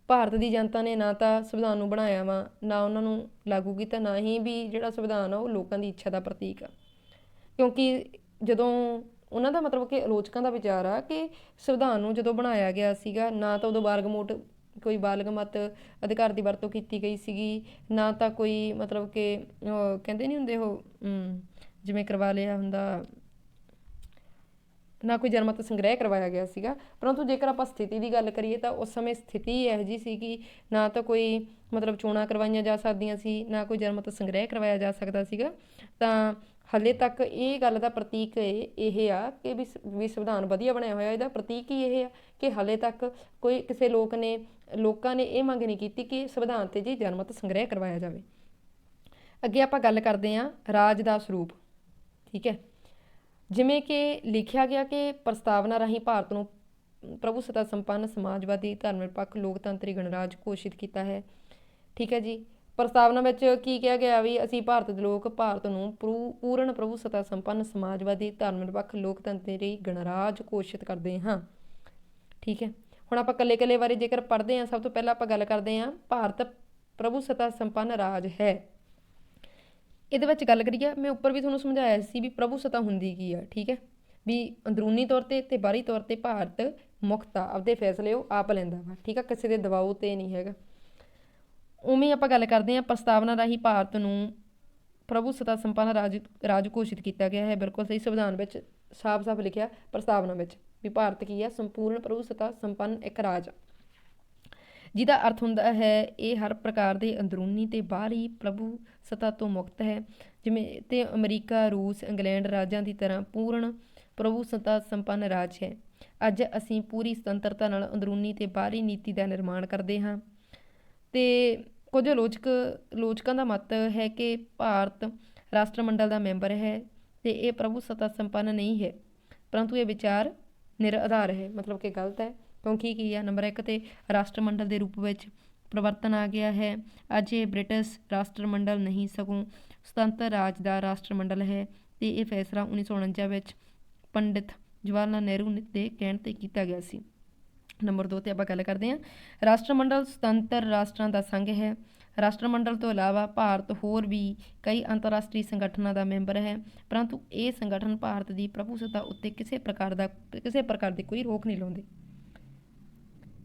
ਭਾਰਤ ਦੀ ਜਨਤਾ ਨੇ ਨਾ ਤਾਂ ਸੰਵਿਧਾਨ ਨੂੰ ਬਣਾਇਆ ਵਾ, ਨਾ ਉਹਨਾਂ ਨੂੰ ਲਾਗੂ ਕੀਤਾ, ਨਾ ਹੀ ਵੀ ਜਿਹੜਾ ਸੰਵਿਧਾਨ ਆ ਉਹ ਲੋਕਾਂ ਦੀ ਇੱਛਾ ਦਾ ਪ੍ਰਤੀਕ ਆ। ਕਿਉਂਕਿ ਜਦੋਂ ਉਹਨਾਂ ਦਾ ਮਤਲਬ ਕਿ ਆਲੋਚਕਾਂ ਦਾ ਵਿਚਾਰ ਆ ਕਿ ਸੰਵਿਧਾਨ ਨੂੰ ਜਦੋਂ ਬਣਾਇਆ ਗਿਆ ਸੀਗਾ, ਨਾ ਤਾਂ ਉਦੋਂ ਕੋਈ ਬਾਲਗ ਮਤ ਅਧਿਕਾਰ ਦੀ ਵਰਤੋਂ ਕੀਤੀ ਗਈ ਸੀਗੀ, ਨਾ ਤਾਂ ਕੋਈ ਮਤਲਬ ਕਿ ਕਹਿੰਦੇ ਨਹੀਂ ਹੁੰਦੇ ਉਹ ਜਿਵੇਂ ਕਰਵਾ ਲਿਆ ਹੁੰਦਾ, ਨਾ ਕੋਈ ਜਨਮਤ ਸੰਗ੍ਰਹਿ ਕਰਵਾਇਆ ਗਿਆ ਸੀਗਾ। ਪਰੰਤੂ ਜੇਕਰ ਆਪਾਂ ਸਥਿਤੀ ਦੀ ਗੱਲ ਕਰੀਏ ਤਾਂ ਉਸ ਸਮੇਂ ਸਥਿਤੀ ਇਹੋ ਜਿਹੀ ਸੀ ਕਿ ਨਾ ਤਾਂ ਕੋਈ ਮਤਲਬ ਚੋਣਾਂ ਕਰਵਾਈਆਂ ਜਾ ਸਕਦੀਆਂ ਸੀ, ਨਾ ਕੋਈ ਜਨਮਤ ਸੰਗ੍ਰਹਿ ਕਰਵਾਇਆ ਜਾ ਸਕਦਾ ਸੀਗਾ। ਤਾਂ ਹਲੇ ਤੱਕ ਇਹ ਗੱਲ ਦਾ ਪ੍ਰਤੀਕ ਇਹ ਆ ਕਿ ਵੀ ਸੰਵਿਧਾਨ ਵਧੀਆ ਬਣਿਆ ਹੋਇਆ, ਇਹਦਾ ਪ੍ਰਤੀਕ ਹੀ ਇਹ ਆ ਕਿ ਹਲੇ ਤੱਕ ਕੋਈ ਕਿਸੇ ਲੋਕਾਂ ਨੇ ਇਹ ਮੰਗ ਨਹੀਂ ਕੀਤੀ ਕਿ ਸੰਵਿਧਾਨ 'ਤੇ ਜੀ ਜਨਮਤ ਸੰਗ੍ਰਹਿ ਕਰਵਾਇਆ ਜਾਵੇ। ਅੱਗੇ ਆਪਾਂ ਗੱਲ ਕਰਦੇ ਹਾਂ ਰਾਜ ਦਾ ਸਰੂਪ। ਠੀਕ ਹੈ, ਜਿਵੇਂ ਕਿ ਲਿਖਿਆ ਗਿਆ ਕਿ ਪ੍ਰਸਤਾਵਨਾ ਰਾਹੀਂ ਭਾਰਤ ਨੂੰ ਪ੍ਰਭੂ ਸੱਤਾ ਸੰਪੰਨ ਸਮਾਜਵਾਦੀ ਧਰਮ ਨਿਰਪੱਖ ਲੋਕਤੰਤਰੀ ਗਣਰਾਜ ਘੋਸ਼ਿਤ ਕੀਤਾ ਹੈ। ਠੀਕ ਹੈ ਜੀ, ਪ੍ਰਸਤਾਵਨਾ ਵਿੱਚ ਕੀ ਕਿਹਾ ਗਿਆ ਵੀ ਅਸੀਂ ਭਾਰਤ ਦੇ ਲੋਕ ਭਾਰਤ ਨੂੰ ਪੂਰਨ ਪ੍ਰਭੂ ਸੱਤਾ ਸੰਪੰਨ ਸਮਾਜਵਾਦੀ ਧਰਮ ਨਿਰਪੱਖ ਲੋਕਤੰਤਰੀ ਗਣਰਾਜ ਘੋਸ਼ਿਤ ਕਰਦੇ ਹਾਂ। ਠੀਕ ਹੈ, ਹੁਣ ਆਪਾਂ ਇਕੱਲੇ ਇਕੱਲੇ ਬਾਰੇ ਜੇਕਰ ਪੜ੍ਹਦੇ ਹਾਂ, ਸਭ ਤੋਂ ਪਹਿਲਾਂ ਆਪਾਂ ਗੱਲ ਕਰਦੇ ਹਾਂ ਭਾਰਤ ਪ੍ਰਭੂ ਸੱਤਾ ਸੰਪੰਨ ਰਾਜ ਹੈ। ਇਹਦੇ ਵਿੱਚ ਗੱਲ ਕਰੀਏ, ਮੈਂ ਉੱਪਰ ਵੀ ਤੁਹਾਨੂੰ ਸਮਝਾਇਆ ਸੀ ਵੀ ਪ੍ਰਭੂ ਸੱਤਾ ਹੁੰਦੀ ਕੀ ਆ। ਠੀਕ ਹੈ, ਵੀ ਅੰਦਰੂਨੀ ਤੌਰ 'ਤੇ ਅਤੇ ਬਾਹਰੀ ਤੌਰ 'ਤੇ ਭਾਰਤ ਮੁਕਤ ਆ, ਆਪਦੇ ਫੈਸਲੇ ਉਹ ਆਪ ਲੈਂਦਾ ਵਾ। ਠੀਕ ਆ, ਕਿਸੇ ਦੇ ਦਬਾਅ 'ਤੇ ਨਹੀਂ ਹੈਗਾ। ਉਵੇਂ ਆਪਾਂ ਗੱਲ ਕਰਦੇ ਹਾਂ ਪ੍ਰਸਤਾਵਨਾ ਰਾਹੀਂ ਭਾਰਤ ਨੂੰ ਪ੍ਰਭੂ ਸੱਤਾ ਸੰਪੰਨ ਰਾਜ ਘੋਸ਼ਿਤ ਕੀਤਾ ਗਿਆ ਹੈ। ਬਿਲਕੁਲ ਸਹੀ, ਸੰਵਿਧਾਨ ਵਿੱਚ ਸਾਫ਼-ਸਾਫ਼ ਲਿਖਿਆ ਪ੍ਰਸਤਾਵਨਾ ਵਿੱਚ ਵੀ ਭਾਰਤ ਕੀ ਹੈ, ਸੰਪੂਰਨ ਪ੍ਰਭੂ ਸੱਤਾ ਸੰਪੰਨ ਇੱਕ ਰਾਜ, ਜਿਹਦਾ ਅਰਥ ਹੁੰਦਾ ਹੈ ਇਹ ਹਰ ਪ੍ਰਕਾਰ ਦੇ ਅੰਦਰੂਨੀ ਤੇ ਬਾਹਰੀ ਪ੍ਰਭੂ ਸੱਤਾ ਤੋਂ ਮੁਕਤ ਹੈ। ਜਿਵੇਂ ਤੇ ਅਮਰੀਕਾ, ਰੂਸ, ਇੰਗਲੈਂਡ ਰਾਜਾਂ ਦੀ ਤਰ੍ਹਾਂ ਪੂਰਨ ਪ੍ਰਭੂ ਸੱਤਾ ਸੰਪੰਨ ਰਾਜ ਹੈ। ਅੱਜ ਅਸੀਂ ਪੂਰੀ ਸੁਤੰਤਰਤਾ ਨਾਲ ਅੰਦਰੂਨੀ ਤੇ ਬਾਹਰੀ ਨੀਤੀ ਦਾ ਨਿਰਮਾਣ ਕਰਦੇ ਹਾਂ। ਤੇ ਕੁਝ ਆਲੋਚਕਾਂ ਦਾ ਮਤ ਹੈ ਕਿ ਭਾਰਤ ਰਾਸ਼ਟਰਮੰਡਲ ਦਾ ਮੈਂਬਰ ਹੈ ਤੇ ਇਹ ਪ੍ਰਭੂ ਸੱਤਾ ਸੰਪੰਨ ਨਹੀਂ ਹੈ, ਪਰੰਤੂ ਇਹ ਵਿਚਾਰ ਨਿਰਾਧਾਰ ਹੈ। ਮਤਲਬ ਕਿ ਗਲਤ ਹੈ, ਕਿਉਂਕਿ ਕੀ ਆ, ਨੰਬਰ 1 ਤੇ ਰਾਸ਼ਟਰਮੰਡਲ ਦੇ ਰੂਪ ਵਿੱਚ ਪਰਿਵਰਤਨ ਆ ਗਿਆ ਹੈ। ਅੱਜ ਇਹ ਬ੍ਰਿਟਿਸ਼ ਰਾਸ਼ਟਰਮੰਡਲ ਨਹੀਂ ਸਗੋਂ ਸੁਤੰਤਰ ਰਾਜ ਦਾ ਰਾਸ਼ਟਰਮੰਡਲ ਹੈ ਤੇ ਇਹ ਫੈਸਲਾ 1949 ਵਿੱਚ ਪੰਡਿਤ ਜਵਾਹਰ ਲਾਲ ਨਹਿਰੂ ਦੇ ਕਹਿਣ 'ਤੇ ਕੀਤਾ ਗਿਆ ਸੀ। ਨੰਬਰ 2 ਤੇ ਆਪਾਂ ਗੱਲ ਕਰਦੇ ਹਾਂ ਰਾਸ਼ਟਰਮੰਡਲ ਸੁਤੰਤਰ ਰਾਸ਼ਟਰਾਂ ਦਾ ਸੰਘ ਹੈ। ਰਾਸ਼ਟਰਮੰਡਲ ਤੋਂ ਇਲਾਵਾ ਭਾਰਤ ਹੋਰ ਵੀ ਕਈ ਅੰਤਰਰਾਸ਼ਟਰੀ ਸੰਗਠਨਾਂ ਦਾ ਮੈਂਬਰ ਹੈ, ਪਰੰਤੂ ਇਹ ਸੰਗਠਨ ਭਾਰਤ ਦੀ ਪ੍ਰਭੂ ਸੱਤਾ ਉੱਤੇ ਕਿਸੇ ਪ੍ਰਕਾਰ ਦੀ ਕੋਈ ਰੋਕ ਨਹੀਂ ਲਾਉਂਦੇ।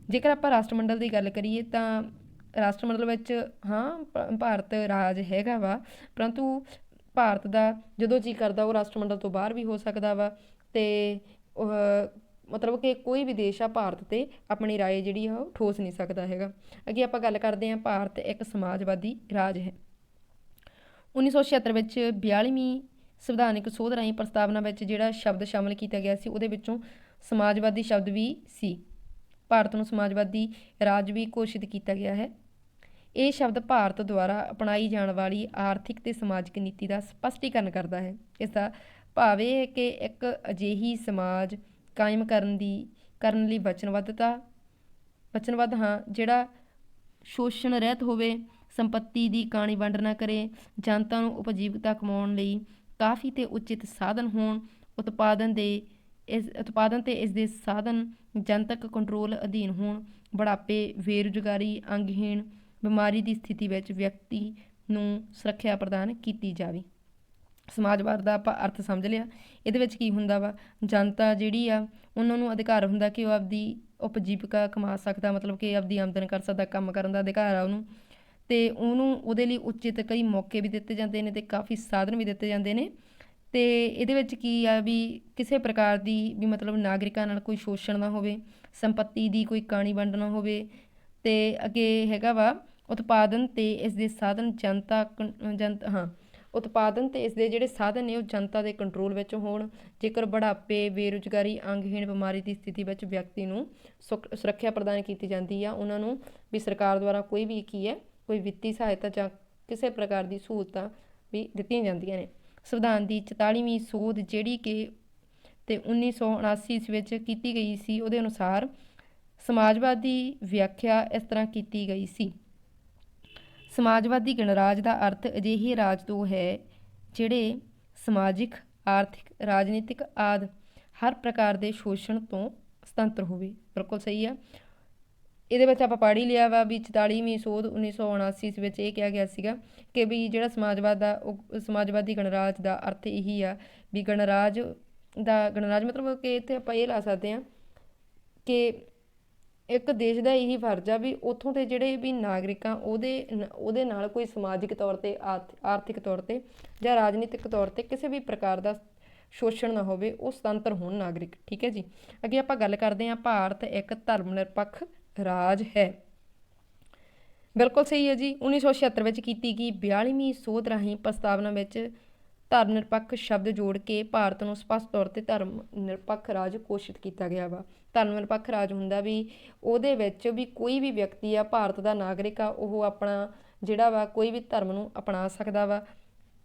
ਜੇਕਰ ਆਪਾਂ ਰਾਸ਼ਟਰਮੰਡਲ ਦੀ ਗੱਲ ਕਰੀਏ ਤਾਂ ਰਾਸ਼ਟਰਮੰਡਲ ਵਿੱਚ ਭਾਰਤ ਰਾਜ ਹੈਗਾ ਵਾ, ਪਰੰਤੂ ਭਾਰਤ ਦਾ ਜਦੋਂ ਜੀ ਕਰਦਾ ਉਹ ਰਾਸ਼ਟਰਮੰਡਲ ਤੋਂ ਬਾਹਰ ਵੀ ਹੋ ਸਕਦਾ ਵਾ ਤੇ ਮਤਲਬ ਕਿ ਕੋਈ ਵੀ ਦੇਸ਼ ਆ ਭਾਰਤ 'ਤੇ ਆਪਣੀ ਰਾਏ ਜਿਹੜੀ ਆ ਉਹ ਠੋਸ ਨਹੀਂ ਸਕਦਾ ਹੈਗਾ। ਅੱਗੇ ਆਪਾਂ ਗੱਲ ਕਰਦੇ ਹਾਂ ਭਾਰਤ ਇੱਕ ਸਮਾਜਵਾਦੀ ਰਾਜ ਹੈ। 1976 ਵਿੱਚ 42ਵੀਂ ਸੰਵਿਧਾਨਿਕ ਸੋਧ ਰਾਹੀਂ ਪ੍ਰਸਤਾਵਨਾ ਵਿੱਚ ਜਿਹੜਾ ਸ਼ਬਦ ਸ਼ਾਮਲ ਕੀਤਾ ਗਿਆ ਸੀ ਉਹਦੇ ਵਿੱਚੋਂ ਸਮਾਜਵਾਦੀ ਸ਼ਬਦ ਵੀ ਸੀ। ਭਾਰਤ ਨੂੰ ਸਮਾਜਵਾਦੀ ਰਾਜ ਵੀ ਘੋਸ਼ਿਤ ਕੀਤਾ ਗਿਆ ਹੈ। ਇਹ ਸ਼ਬਦ ਭਾਰਤ ਦੁਆਰਾ ਅਪਣਾਈ ਜਾਣ ਵਾਲੀ ਆਰਥਿਕ ਤੇ ਸਮਾਜਿਕ ਨੀਤੀ ਦਾ ਸਪਸ਼ਟੀਕਰਨ ਕਰਦਾ ਹੈ। ਇਸ ਦਾ ਭਾਵ ਇਹ ਹੈ ਕਿ ਇੱਕ ਅਜਿਹੀ ਸਮਾਜ ਕਾਇਮ ਕਰਨ ਲਈ ਵਚਨਬੱਧ ਹਾਂ ਜਿਹੜਾ ਸ਼ੋਸ਼ਣ ਰਹਿਤ ਹੋਵੇ, ਸੰਪੱਤੀ ਦੀ ਕਾਣੀ ਵੰਡ ਨਾ ਕਰੇ, ਜਨਤਾ ਨੂੰ ਉਪਜੀਵਕਤਾ ਕਮਾਉਣ ਲਈ ਕਾਫੀ ਤੇ ਉਚਿਤ ਸਾਧਨ ਹੋਣ, ਉਤਪਾਦਨ ਤੇ ਇਸ ਦੇ ਸਾਧਨ ਜਨਤਕ ਕੰਟਰੋਲ ਅਧੀਨ ਹੋਣ, ਬੁਢਾਪੇ, ਬੇਰੁਜ਼ਗਾਰੀ, ਅੰਗਹੀਣ, ਬਿਮਾਰੀ ਦੀ ਸਥਿਤੀ ਵਿੱਚ ਵਿਅਕਤੀ ਨੂੰ ਸੁਰੱਖਿਆ ਪ੍ਰਦਾਨ ਕੀਤੀ ਜਾਵੇ। ਸਮਾਜਵਾਦ ਦਾ ਆਪਾਂ ਅਰਥ ਸਮਝ ਲਿਆ। ਇਹਦੇ ਵਿੱਚ ਕੀ ਹੁੰਦਾ ਵਾ, ਜਨਤਾ ਜਿਹੜੀ ਆ ਉਹਨਾਂ ਨੂੰ ਅਧਿਕਾਰ ਹੁੰਦਾ ਕਿ ਉਹ ਆਪਦੀ ਉਪਜੀਵਿਕਾ ਕਮਾ ਸਕਦਾ, ਮਤਲਬ ਕਿ ਆਪਦੀ ਆਮਦਨ ਕਰ ਸਕਦਾ, ਕੰਮ ਕਰਨ ਦਾ ਅਧਿਕਾਰ ਆ ਉਹਨੂੰ, ਅਤੇ ਉਹਦੇ ਲਈ ਉਚਿਤ ਕਈ ਮੌਕੇ ਵੀ ਦਿੱਤੇ ਜਾਂਦੇ ਨੇ ਅਤੇ ਕਾਫੀ ਸਾਧਨ ਵੀ ਦਿੱਤੇ ਜਾਂਦੇ ਨੇ। ਅਤੇ ਇਹਦੇ ਵਿੱਚ ਕੀ ਆ ਵੀ ਕਿਸੇ ਪ੍ਰਕਾਰ ਦੀ ਵੀ ਮਤਲਬ ਨਾਗਰਿਕਾਂ ਨਾਲ ਕੋਈ ਸ਼ੋਸ਼ਣ ਨਾ ਹੋਵੇ, ਸੰਪੱਤੀ ਦੀ ਕੋਈ ਕਾਣੀ ਵੰਡ ਨਾ ਹੋਵੇ, ਅਤੇ ਅੱਗੇ ਹੈਗਾ ਵਾ ਉਤਪਾਦਨ ਅਤੇ ਇਸ ਦੇ ਸਾਧਨ ਉਤਪਾਦਨ ਅਤੇ ਇਸ ਦੇ ਜਿਹੜੇ ਸਾਧਨ ਨੇ ਉਹ ਜਨਤਾ ਦੇ ਕੰਟਰੋਲ ਵਿੱਚ ਹੋਣ। ਜੇਕਰ ਬੁਢਾਪੇ, ਬੇਰੁਜ਼ਗਾਰੀ, ਅੰਗਹੀਣ, ਬਿਮਾਰੀ ਦੀ ਸਥਿਤੀ ਵਿੱਚ ਵਿਅਕਤੀ ਨੂੰ ਸੁਰੱਖਿਆ ਪ੍ਰਦਾਨ ਕੀਤੀ ਜਾਂਦੀ ਆ, ਉਹਨਾਂ ਨੂੰ ਵੀ ਸਰਕਾਰ ਦੁਆਰਾ ਕੋਈ ਵੀ ਕੋਈ ਵਿੱਤੀ ਸਹਾਇਤਾ ਜਾਂ ਕਿਸੇ ਪ੍ਰਕਾਰ ਦੀ ਸਹੂਲਤਾਂ ਵੀ ਦਿੱਤੀਆਂ ਜਾਂਦੀਆਂ ਨੇ। ਸੰਵਿਧਾਨ ਦੀ 44ਵੀਂ ਸੋਧ ਜਿਹੜੀ ਕਿ 1979 ਵਿੱਚ ਕੀਤੀ ਗਈ ਸੀ, ਉਹਦੇ ਅਨੁਸਾਰ ਸਮਾਜਵਾਦ ਦੀ ਵਿਆਖਿਆ ਇਸ ਤਰ੍ਹਾਂ ਕੀਤੀ ਗਈ ਸੀ। ਸਮਾਜਵਾਦੀ ਗਣਰਾਜ ਦਾ ਅਰਥ ਅਜਿਹੇ ਰਾਜ ਤੋਂ ਹੈ ਜਿਹੜੇ ਸਮਾਜਿਕ, ਆਰਥਿਕ, ਰਾਜਨੀਤਿਕ ਆਦਿ ਹਰ ਪ੍ਰਕਾਰ ਦੇ ਸ਼ੋਸ਼ਣ ਤੋਂ ਸੁਤੰਤਰ ਹੋਵੇ। ਬਿਲਕੁਲ ਸਹੀ ਆ। ਇਹਦੇ ਵਿੱਚ ਆਪਾਂ ਪੜ੍ਹ ਹੀ ਲਿਆ ਵਾ ਵੀ 44ਵੀਂ ਸੋਧ 1979 ਵਿੱਚ ਇਹ ਕਿਹਾ ਗਿਆ ਸੀਗਾ ਕਿ ਵੀ ਜਿਹੜਾ ਸਮਾਜਵਾਦੀ ਗਣਰਾਜ ਦਾ ਅਰਥ ਇਹੀ ਆ ਵੀ ਗਣਰਾਜ ਮਤਲਬ ਕਿ ਇੱਥੇ ਆਪਾਂ ਇਹ ਲਾ ਸਕਦੇ ਹਾਂ ਕਿ ਇੱਕ ਦੇਸ਼ ਦਾ ਇਹੀ ਫਰਜ਼ ਆ ਵੀ ਉੱਥੋਂ ਦੇ ਜਿਹੜੇ ਵੀ ਨਾਗਰਿਕਾਂ ਉਹਦੇ ਨਾਲ ਕੋਈ ਸਮਾਜਿਕ ਤੌਰ 'ਤੇ, ਆਰਥਿਕ ਤੌਰ 'ਤੇ ਜਾਂ ਰਾਜਨੀਤਿਕ ਤੌਰ 'ਤੇ ਕਿਸੇ ਵੀ ਪ੍ਰਕਾਰ ਦਾ ਸ਼ੋਸ਼ਣ ਨਾ ਹੋਵੇ, ਉਹ ਸੁਤੰਤਰ ਹੋਣ ਨਾਗਰਿਕ। ਠੀਕ ਹੈ ਜੀ। ਅੱਗੇ ਆਪਾਂ ਗੱਲ ਕਰਦੇ ਹਾਂ ਭਾਰਤ ਇੱਕ ਧਰਮ ਨਿਰਪੱਖ ਰਾਜ ਹੈ। ਬਿਲਕੁਲ ਸਹੀ ਹੈ ਜੀ। 1976 ਵਿੱਚ ਕੀਤੀ ਗਈ 42ਵੀਂ ਸੋਧ ਰਾਹੀਂ ਪ੍ਰਸਤਾਵਨਾ ਵਿੱਚ ਧਰਮ ਨਿਰਪੱਖ ਸ਼ਬਦ ਜੋੜ ਕੇ ਭਾਰਤ ਨੂੰ ਸਪਸ਼ਟ ਤੌਰ ਤੇ ਧਰਮ ਨਿਰਪੱਖ ਰਾਜ ਘੋਸ਼ਿਤ ਕੀਤਾ ਗਿਆ ਵਾ। ਧਰਮ ਨਿਰਪੱਖ ਰਾਜ ਹੁੰਦਾ ਵੀ ਉਹਦੇ ਵਿੱਚ ਵੀ ਕੋਈ ਵੀ ਵਿਅਕਤੀ ਆ, ਭਾਰਤ ਦਾ ਨਾਗਰਿਕ ਆ, ਉਹ ਆਪਣਾ ਜਿਹੜਾ ਵਾ ਕੋਈ ਵੀ ਧਰਮ ਨੂੰ ਅਪਣਾ ਸਕਦਾ ਵਾ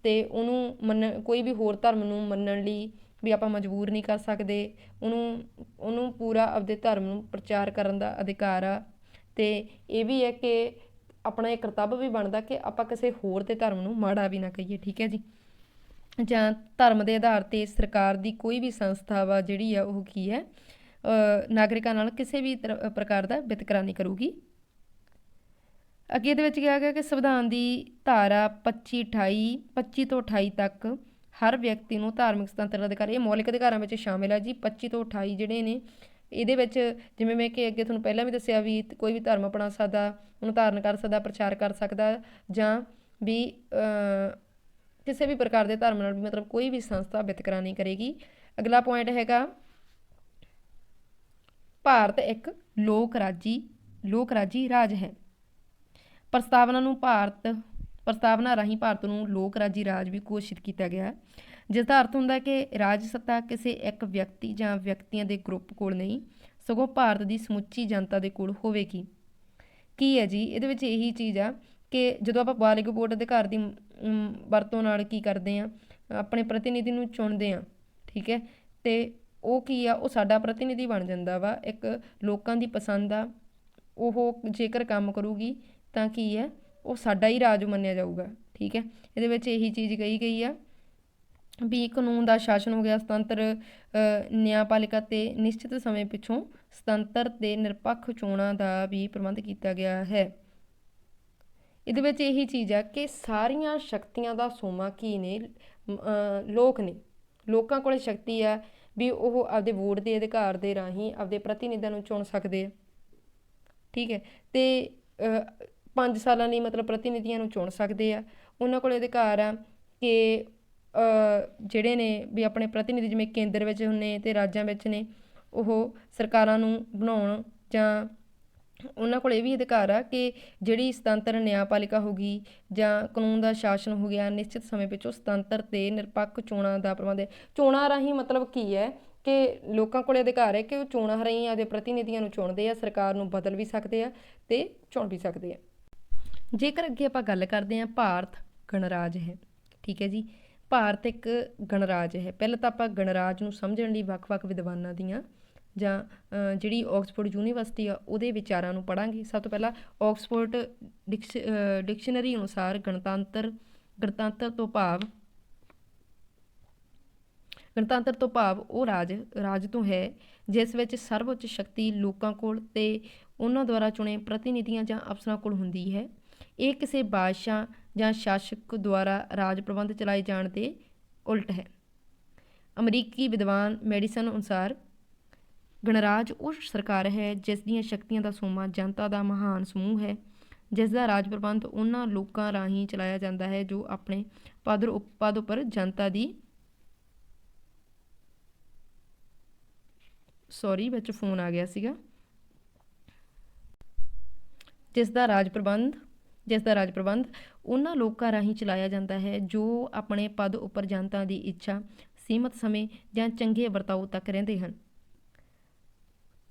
ਤੇ ਉਹਨੂੰ ਕੋਈ ਵੀ ਹੋਰ ਧਰਮ ਨੂੰ ਮੰਨਣ ਲਈ ਵੀ ਆਪਾਂ ਮਜਬੂਰ ਨਹੀਂ ਕਰ ਸਕਦੇ। ਉਹਨੂੰ ਪੂਰਾ ਆਪਦੇ ਧਰਮ ਨੂੰ ਪ੍ਰਚਾਰ ਕਰਨ ਦਾ ਅਧਿਕਾਰ ਆ ਤੇ ਇਹ ਵੀ ਹੈ ਕਿ ਆਪਣਾ ਇਹ ਕਰਤੱਵ ਵੀ ਬਣਦਾ ਕਿ ਆਪਾਂ ਕਿਸੇ ਹੋਰ ਦੇ ਧਰਮ ਨੂੰ ਮਾੜਾ ਵੀ ਨਾ ਕਹੀਏ। ਠੀਕ ਹੈ ਜੀ। ਜਾਂ ਧਰਮ ਦੇ ਆਧਾਰ ਤੇ ਸਰਕਾਰ ਦੀ ਕੋਈ ਵੀ ਸੰਸਥਾ ਵਾ ਜਿਹੜੀ ਆ ਉਹ ਕੀ ਹੈ, ਨਾਗਰਿਕਾਂ ਨਾਲ ਕਿਸੇ ਵੀ ਪ੍ਰਕਾਰ ਦਾ ਵਿਤਕਰਾ ਨਹੀਂ ਕਰੂਗੀ। ਅੱਗੇ ਇਹਦੇ ਵਿੱਚ ਕਿਹਾ ਗਿਆ ਕਿ ਸੰਵਿਧਾਨ ਦੀ ਧਾਰਾ 25 ਤੋਂ 28 ਤੱਕ ਹਰ ਵਿਅਕਤੀ ਨੂੰ ਧਾਰਮਿਕ ਸੁਤੰਤਰਤਾ ਅਧਿਕਾਰ, ਇਹ ਮੌਲਿਕ ਅਧਿਕਾਰਾਂ ਵਿੱਚ ਸ਼ਾਮਿਲ ਹੈ ਜੀ। 25 ਤੋਂ 28 ਜਿਹੜੇ ਨੇ ਇਹਦੇ ਵਿੱਚ, ਜਿਵੇਂ ਮੈਂ ਕਿ ਅੱਗੇ ਤੁਹਾਨੂੰ ਪਹਿਲਾਂ ਵੀ ਦੱਸਿਆ ਵੀ ਕੋਈ ਵੀ ਧਰਮ ਅਪਣਾ ਸਕਦਾ, ਉਹਨੂੰ ਧਾਰਨ ਕਰ ਸਕਦਾ, ਪ੍ਰਚਾਰ ਕਰ ਸਕਦਾ, ਜਾਂ ਵੀ ਕਿਸੇ ਵੀ ਪ੍ਰਕਾਰ ਦੇ ਧਰਮ ਨਾਲ ਵੀ ਮਤਲਬ ਕੋਈ ਵੀ ਸੰਸਥਾ ਵਿਤਕਰਾ ਨਹੀਂ ਕਰੇਗੀ। ਅਗਲਾ ਪੁਆਇੰਟ ਹੈਗਾ ਭਾਰਤ ਇੱਕ ਲੋਕ ਰਾਜੀ ਰਾਜ ਹੈ। ਪ੍ਰਸਤਾਵਨਾ ਰਾਹੀਂ ਭਾਰਤ ਨੂੰ ਲੋਕ ਰਾਜੀ ਰਾਜ ਵੀ ਘੋਸ਼ਿਤ ਕੀਤਾ ਗਿਆ ਹੈ, ਜਿਸ ਦਾ ਅਰਥ ਹੁੰਦਾ ਹੈ ਕਿ ਰਾਜ ਸੱਤਾ ਕਿਸੇ ਇੱਕ ਵਿਅਕਤੀ ਜਾਂ ਵਿਅਕਤੀਆਂ ਦੇ ਗਰੁੱਪ ਕੋਲ ਨਹੀਂ, ਸਗੋਂ ਭਾਰਤ ਦੀ ਸਮੁੱਚੀ ਜਨਤਾ ਦੇ ਕੋਲ ਹੋਵੇਗੀ। ਕੀ ਹੈ ਜੀ, ਇਹਦੇ ਵਿੱਚ ਇਹੀ ਚੀਜ਼ ਆ ਕਿ ਜਦੋਂ ਆਪਾਂ ਬਾਲਿਗ ਵੋਟ ਅਧਿਕਾਰ ਦੀ ਵਰਤੋਂ ਨਾਲ ਕੀ ਕਰਦੇ ਹਾਂ, ਆਪਣੇ ਪ੍ਰਤੀਨਿਧੀ ਨੂੰ ਚੁਣਦੇ ਹਾਂ। ਠੀਕ ਹੈ, ਤੇ ਉਹ ਕੀ ਆ, ਉਹ ਸਾਡਾ ਪ੍ਰਤੀਨਿਧੀ ਬਣ ਜਾਂਦਾ ਵਾ। ਇੱਕ ਲੋਕਾਂ ਦੀ ਪਸੰਦ ਆ, ਉਹ ਜੇਕਰ ਕੰਮ ਕਰੂਗੀ ਤਾਂ ਕੀ ਹੈ, ਉਹ ਸਾਡਾ ਹੀ ਰਾਜ ਮੰਨਿਆ ਜਾਊਗਾ। ਠੀਕ ਹੈ, ਇਹਦੇ ਵਿੱਚ ਇਹੀ ਚੀਜ਼ ਕਹੀ ਗਈ ਆ ਵੀ ਕਾਨੂੰਨ ਦਾ ਸ਼ਾਸਨ ਹੋ ਗਿਆ, ਸੁਤੰਤਰ ਨਿਆਂਪਾਲਿਕਾ ਤੇ ਨਿਸ਼ਚਿਤ ਸਮੇਂ ਪਿੱਛੋਂ ਸੁਤੰਤਰ ਤੇ ਨਿਰਪੱਖ ਚੋਣਾਂ ਦਾ ਵੀ ਪ੍ਰਬੰਧ ਕੀਤਾ ਗਿਆ ਹੈ। ਇਹਦੇ ਵਿੱਚ ਇਹੀ ਚੀਜ਼ ਆ ਕਿ ਸਾਰੀਆਂ ਸ਼ਕਤੀਆਂ ਦਾ ਸੋਮਾ ਕੀ ਨੇ, ਲੋਕ ਨੇ। ਲੋਕਾਂ ਕੋਲ ਸ਼ਕਤੀ ਆ ਵੀ ਉਹ ਆਪਦੇ ਵੋਟ ਦੇ ਅਧਿਕਾਰ ਦੇ ਰਾਹੀਂ ਆਪਦੇ ਪ੍ਰਤੀਨਿਧਾਂ ਨੂੰ ਚੁਣ ਸਕਦੇ ਆ। ਠੀਕ ਹੈ, ਤੇ 5 ਸਾਲਾਂ ਲਈ ਮਤਲਬ ਪ੍ਰਤੀਨਿਧੀਆਂ ਨੂੰ ਚੁਣ ਸਕਦੇ ਆ। ਉਹਨਾਂ ਕੋਲ ਅਧਿਕਾਰ ਆ ਕਿ ਜਿਹੜੇ ਨੇ ਵੀ ਆਪਣੇ ਪ੍ਰਤੀਨਿਧੀ ਜਿਵੇਂ ਕੇਂਦਰ ਵਿੱਚ ਹੁੰਦੇ ਤੇ ਰਾਜਾਂ ਵਿੱਚ ਨੇ, ਉਹ ਸਰਕਾਰਾਂ ਨੂੰ ਬਣਾਉਣ, ਜਾਂ ਉਹਨਾਂ ਕੋਲ ਇਹ ਵੀ ਅਧਿਕਾਰ ਆ ਕਿ ਜਿਹੜੀ ਸੁਤੰਤਰ ਨਿਆਂਪਾਲਿਕਾ ਹੋ ਗਈ ਜਾਂ ਕਾਨੂੰਨ ਦਾ ਸ਼ਾਸਨ ਹੋ ਗਿਆ, ਨਿਸ਼ਚਿਤ ਸਮੇਂ ਪਿੱਛੋਂ ਸੁਤੰਤਰ ਤੇ ਨਿਰਪੱਖ ਚੋਣਾਂ ਦਾ ਪ੍ਰਬੰਧ ਹੈ। ਚੋਣਾਂ ਰਾਹੀਂ ਮਤਲਬ ਕੀ ਹੈ ਕਿ ਲੋਕਾਂ ਕੋਲ ਅਧਿਕਾਰ ਹੈ ਕਿ ਉਹ ਚੋਣਾਂ ਰਾਹੀਂ ਆਪਦੇ ਪ੍ਰਤੀਨਿਧੀਆਂ ਨੂੰ ਚੁਣਦੇ ਆ, ਸਰਕਾਰ ਨੂੰ ਬਦਲ ਵੀ ਸਕਦੇ ਆ ਤੇ ਚੁਣ ਵੀ ਸਕਦੇ ਆ। ਜੇਕਰ ਅੱਗੇ ਆਪਾਂ ਗੱਲ ਕਰਦੇ ਹਾਂ, ਭਾਰਤ ਗਣਰਾਜ ਹੈ। ਠੀਕ ਹੈ ਜੀ, ਭਾਰਤ ਇੱਕ ਗਣਰਾਜ ਹੈ। ਪਹਿਲਾਂ ਤਾਂ ਆਪਾਂ ਗਣਰਾਜ ਨੂੰ ਸਮਝਣ ਲਈ ਵੱਖ-ਵੱਖ ਵਿਦਵਾਨਾਂ ਦੀਆਂ ਜਾਂ ਜਿਹੜੀ ਆਕਸਫੋਰਡ ਯੂਨੀਵਰਸਿਟੀ ਆ ਉਹਦੇ ਵਿਚਾਰਾਂ ਨੂੰ ਪੜ੍ਹਾਂਗੇ। ਸਭ ਤੋਂ ਪਹਿਲਾਂ ਆਕਸਫੋਰਡ ਡਿਕਸ਼ਨਰੀ ਅਨੁਸਾਰ ਗਣਤੰਤਰ ਤੋਂ ਭਾਵ ਉਹ ਰਾਜ ਤੋਂ ਹੈ ਜਿਸ ਵਿੱਚ ਸਰਵਉੱਚ ਸ਼ਕਤੀ ਲੋਕਾਂ ਕੋਲ ਤੇ ਉਹਨਾਂ ਦੁਆਰਾ ਚੁਣੇ ਪ੍ਰਤੀਨਿਧੀਆਂ ਜਾਂ ਅਫਸਰਾਂ ਕੋਲ ਹੁੰਦੀ ਹੈ। ਇਹ ਕਿਸੇ ਬਾਦਸ਼ਾਹ ਜਾਂ ਸ਼ਾਸਕ ਦੁਆਰਾ ਰਾਜ ਪ੍ਰਬੰਧ ਚਲਾਏ ਜਾਣ ਦੇ ਉਲਟ ਹੈ। ਅਮਰੀਕੀ ਵਿਦਵਾਨ ਮੈਡੀਸਨ ਅਨੁਸਾਰ ਗਣਰਾਜ ਉਹ ਸਰਕਾਰ ਹੈ ਜਿਸ ਦੀਆਂ ਸ਼ਕਤੀਆਂ ਦਾ ਸੋਮਾ ਜਨਤਾ ਦਾ ਮਹਾਨ ਸਮੂਹ ਹੈ, ਜਿਸ ਦਾ ਰਾਜ ਪ੍ਰਬੰਧ ਉਹਨਾਂ ਲੋਕਾਂ ਰਾਹੀਂ ਚਲਾਇਆ ਜਾਂਦਾ ਹੈ ਜੋ ਆਪਣੇ ਪਦ ਉੱਪਰ ਜਨਤਾ ਦੀ ਵਿੱਚ ਫੋਨ ਆ ਗਿਆ ਸੀਗਾ ਜਿਸ ਦਾ ਰਾਜ ਪ੍ਰਬੰਧ ਉਹਨਾਂ ਲੋਕਾਂ ਰਾਹੀਂ ਚਲਾਇਆ ਜਾਂਦਾ ਹੈ ਜੋ ਆਪਣੇ ਪਦ ਉੱਪਰ ਜਨਤਾ ਦੀ ਇੱਛਾ, ਸੀਮਤ ਸਮੇਂ ਜਾਂ ਚੰਗੇ ਵਰਤਾਓ ਤੱਕ ਰਹਿੰਦੇ ਹਨ।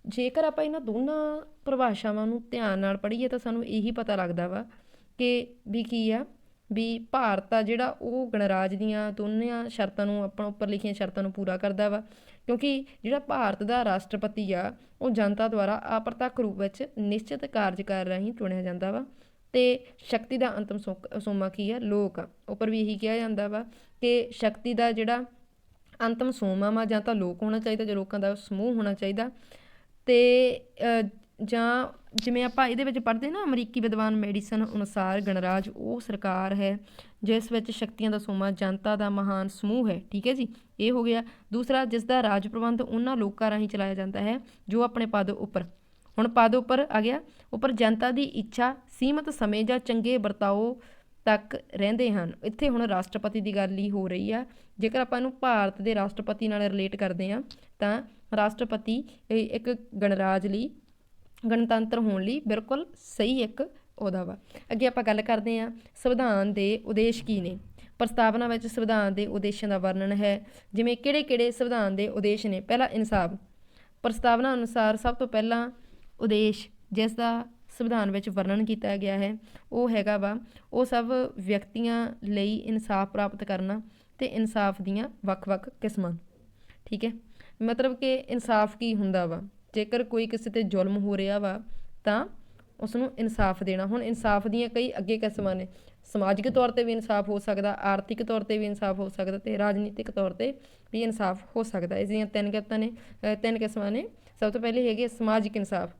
ਜੇਕਰ ਆਪਾਂ ਇਹਨਾਂ ਦੋਨਾਂ ਪਰਿਭਾਸ਼ਾਵਾਂ ਨੂੰ ਧਿਆਨ ਨਾਲ ਪੜ੍ਹੀਏ ਤਾਂ ਸਾਨੂੰ ਇਹੀ ਪਤਾ ਲੱਗਦਾ ਵਾ ਕਿ ਵੀ ਕੀ ਆ, ਵੀ ਭਾਰਤ ਆ ਜਿਹੜਾ ਉਹ ਗਣਰਾਜ ਦੀਆਂ ਦੋਨਾਂ ਸ਼ਰਤਾਂ ਨੂੰ, ਆਪਾਂ ਉੱਪਰ ਲਿਖੀਆਂ ਸ਼ਰਤਾਂ ਨੂੰ ਪੂਰਾ ਕਰਦਾ ਵਾ, ਕਿਉਂਕਿ ਜਿਹੜਾ ਭਾਰਤ ਦਾ ਰਾਸ਼ਟਰਪਤੀ ਆ ਉਹ ਜਨਤਾ ਦੁਆਰਾ ਅਪਰਤੱਖ ਰੂਪ ਵਿੱਚ ਨਿਸ਼ਚਿਤ ਕਾਰਜਕਾਰ ਰਾਹੀਂ ਚੁਣਿਆ ਜਾਂਦਾ ਵਾ ਤੇ ਸ਼ਕਤੀ ਦਾ ਅੰਤਮ ਸੋਮਾ ਕੀ ਆ, ਲੋਕ ਆ। ਉੱਪਰ ਵੀ ਇਹੀ ਕਿਹਾ ਜਾਂਦਾ ਵਾ ਕਿ ਸ਼ਕਤੀ ਦਾ ਜਿਹੜਾ ਅੰਤਮ ਸੋਮਾ ਵਾ ਜਾਂ ਤਾਂ ਲੋਕ ਹੋਣਾ ਚਾਹੀਦਾ, ਜਾਂ ਲੋਕਾਂ ਦਾ ਸਮੂਹ ਹੋਣਾ ਚਾਹੀਦਾ। ਤੇ ਜਾਂ ਜਿਵੇਂ ਆਪਾਂ ਇਹਦੇ ਵਿੱਚ ਪੜ੍ਹਦੇ ਨਾ, ਅਮਰੀਕੀ ਵਿਦਵਾਨ ਮੈਡੀਸਨ ਅਨੁਸਾਰ ਗਣਰਾਜ ਉਹ ਸਰਕਾਰ ਹੈ ਜਿਸ ਵਿੱਚ ਸ਼ਕਤੀਆਂ ਦਾ ਸੋਮਾ ਜਨਤਾ ਦਾ ਮਹਾਨ ਸਮੂਹ ਹੈ। ਠੀਕ ਹੈ ਜੀ, ਇਹ ਹੋ ਗਿਆ। ਦੂਸਰਾ, ਜਿਸ ਦਾ ਰਾਜ ਪ੍ਰਬੰਧ ਉਹਨਾਂ ਲੋਕਾਂ ਰਾਹੀਂ ਚਲਾਇਆ ਜਾਂਦਾ ਹੈ ਜੋ ਆਪਣੇ ਪਦ ਉੱਪਰ, ਹੁਣ ਪਦ ਉੱਪਰ ਆ ਗਿਆ, ਉੱਪਰ ਜਨਤਾ ਦੀ ਇੱਛਾ, ਸੀਮਤ ਸਮੇਂ ਜਾਂ ਚੰਗੇ ਵਰਤਾਓ ਤੱਕ ਰਹਿੰਦੇ ਹਨ। ਇੱਥੇ ਹੁਣ ਰਾਸ਼ਟਰਪਤੀ ਦੀ ਗੱਲ ਹੀ ਹੋ ਰਹੀ ਆ। ਜੇਕਰ ਆਪਾਂ ਇਹਨੂੰ ਭਾਰਤ ਦੇ ਰਾਸ਼ਟਰਪਤੀ ਨਾਲ ਰਿਲੇਟ ਕਰਦੇ ਹਾਂ ਤਾਂ ਰਾਸ਼ਟਰਪਤੀ ਇੱਕ ਗਣਰਾਜ ਲਈ, ਗਣਤੰਤਰ ਹੋਣ ਲਈ ਬਿਲਕੁਲ ਸਹੀ ਇੱਕ ਉਹਦਾ ਵਾ। ਅੱਗੇ ਆਪਾਂ ਗੱਲ ਕਰਦੇ ਹਾਂ ਸੰਵਿਧਾਨ ਦੇ ਉਦੇਸ਼ ਕੀ ਨੇ। ਪ੍ਰਸਤਾਵਨਾ ਵਿੱਚ ਸੰਵਿਧਾਨ ਦੇ ਉਦੇਸ਼ਾਂ ਦਾ ਵਰਣਨ ਹੈ। ਜਿਵੇਂ ਕਿਹੜੇ ਸੰਵਿਧਾਨ ਦੇ ਉਦੇਸ਼ ਨੇ। ਪਹਿਲਾ, ਇਨਸਾਫ। ਪ੍ਰਸਤਾਵਨਾ ਅਨੁਸਾਰ ਸਭ ਤੋਂ ਪਹਿਲਾਂ ਉਦੇਸ਼ ਜਿਸ ਦਾ ਸੰਵਿਧਾਨ ਵਿੱਚ ਵਰਣਨ ਕੀਤਾ ਗਿਆ ਹੈ ਉਹ ਹੈਗਾ ਵਾ ਉਹ ਸਭ ਵਿਅਕਤੀਆਂ ਲਈ ਇਨਸਾਫ ਪ੍ਰਾਪਤ ਕਰਨਾ ਅਤੇ ਇਨਸਾਫ ਦੀਆਂ ਵੱਖ-ਵੱਖ ਕਿਸਮਾਂ। ਠੀਕ ਹੈ, ਮਤਲਬ ਕਿ ਇਨਸਾਫ ਕੀ ਹੁੰਦਾ ਵਾ। ਜੇਕਰ ਕੋਈ ਕਿਸੇ 'ਤੇ ਜ਼ੁਲਮ ਹੋ ਰਿਹਾ ਵਾ ਤਾਂ ਉਸ ਨੂੰ ਇਨਸਾਫ ਦੇਣਾ। ਹੁਣ ਇਨਸਾਫ ਦੀਆਂ ਕਈ ਅੱਗੇ ਕਿਸਮਾਂ ਨੇ। ਸਮਾਜਿਕ ਤੌਰ 'ਤੇ ਵੀ ਇਨਸਾਫ ਹੋ ਸਕਦਾ, ਆਰਥਿਕ ਤੌਰ 'ਤੇ ਵੀ ਇਨਸਾਫ ਹੋ ਸਕਦਾ ਅਤੇ ਰਾਜਨੀਤਿਕ ਤੌਰ 'ਤੇ ਵੀ ਇਨਸਾਫ ਹੋ ਸਕਦਾ। ਇਸ ਦੀਆਂ ਤਿੰਨ ਕਿਸਮਾਂ ਨੇ। ਸਭ ਤੋਂ ਪਹਿਲੇ ਹੈਗੀ ਸਮਾਜਿਕ ਇਨਸਾਫ।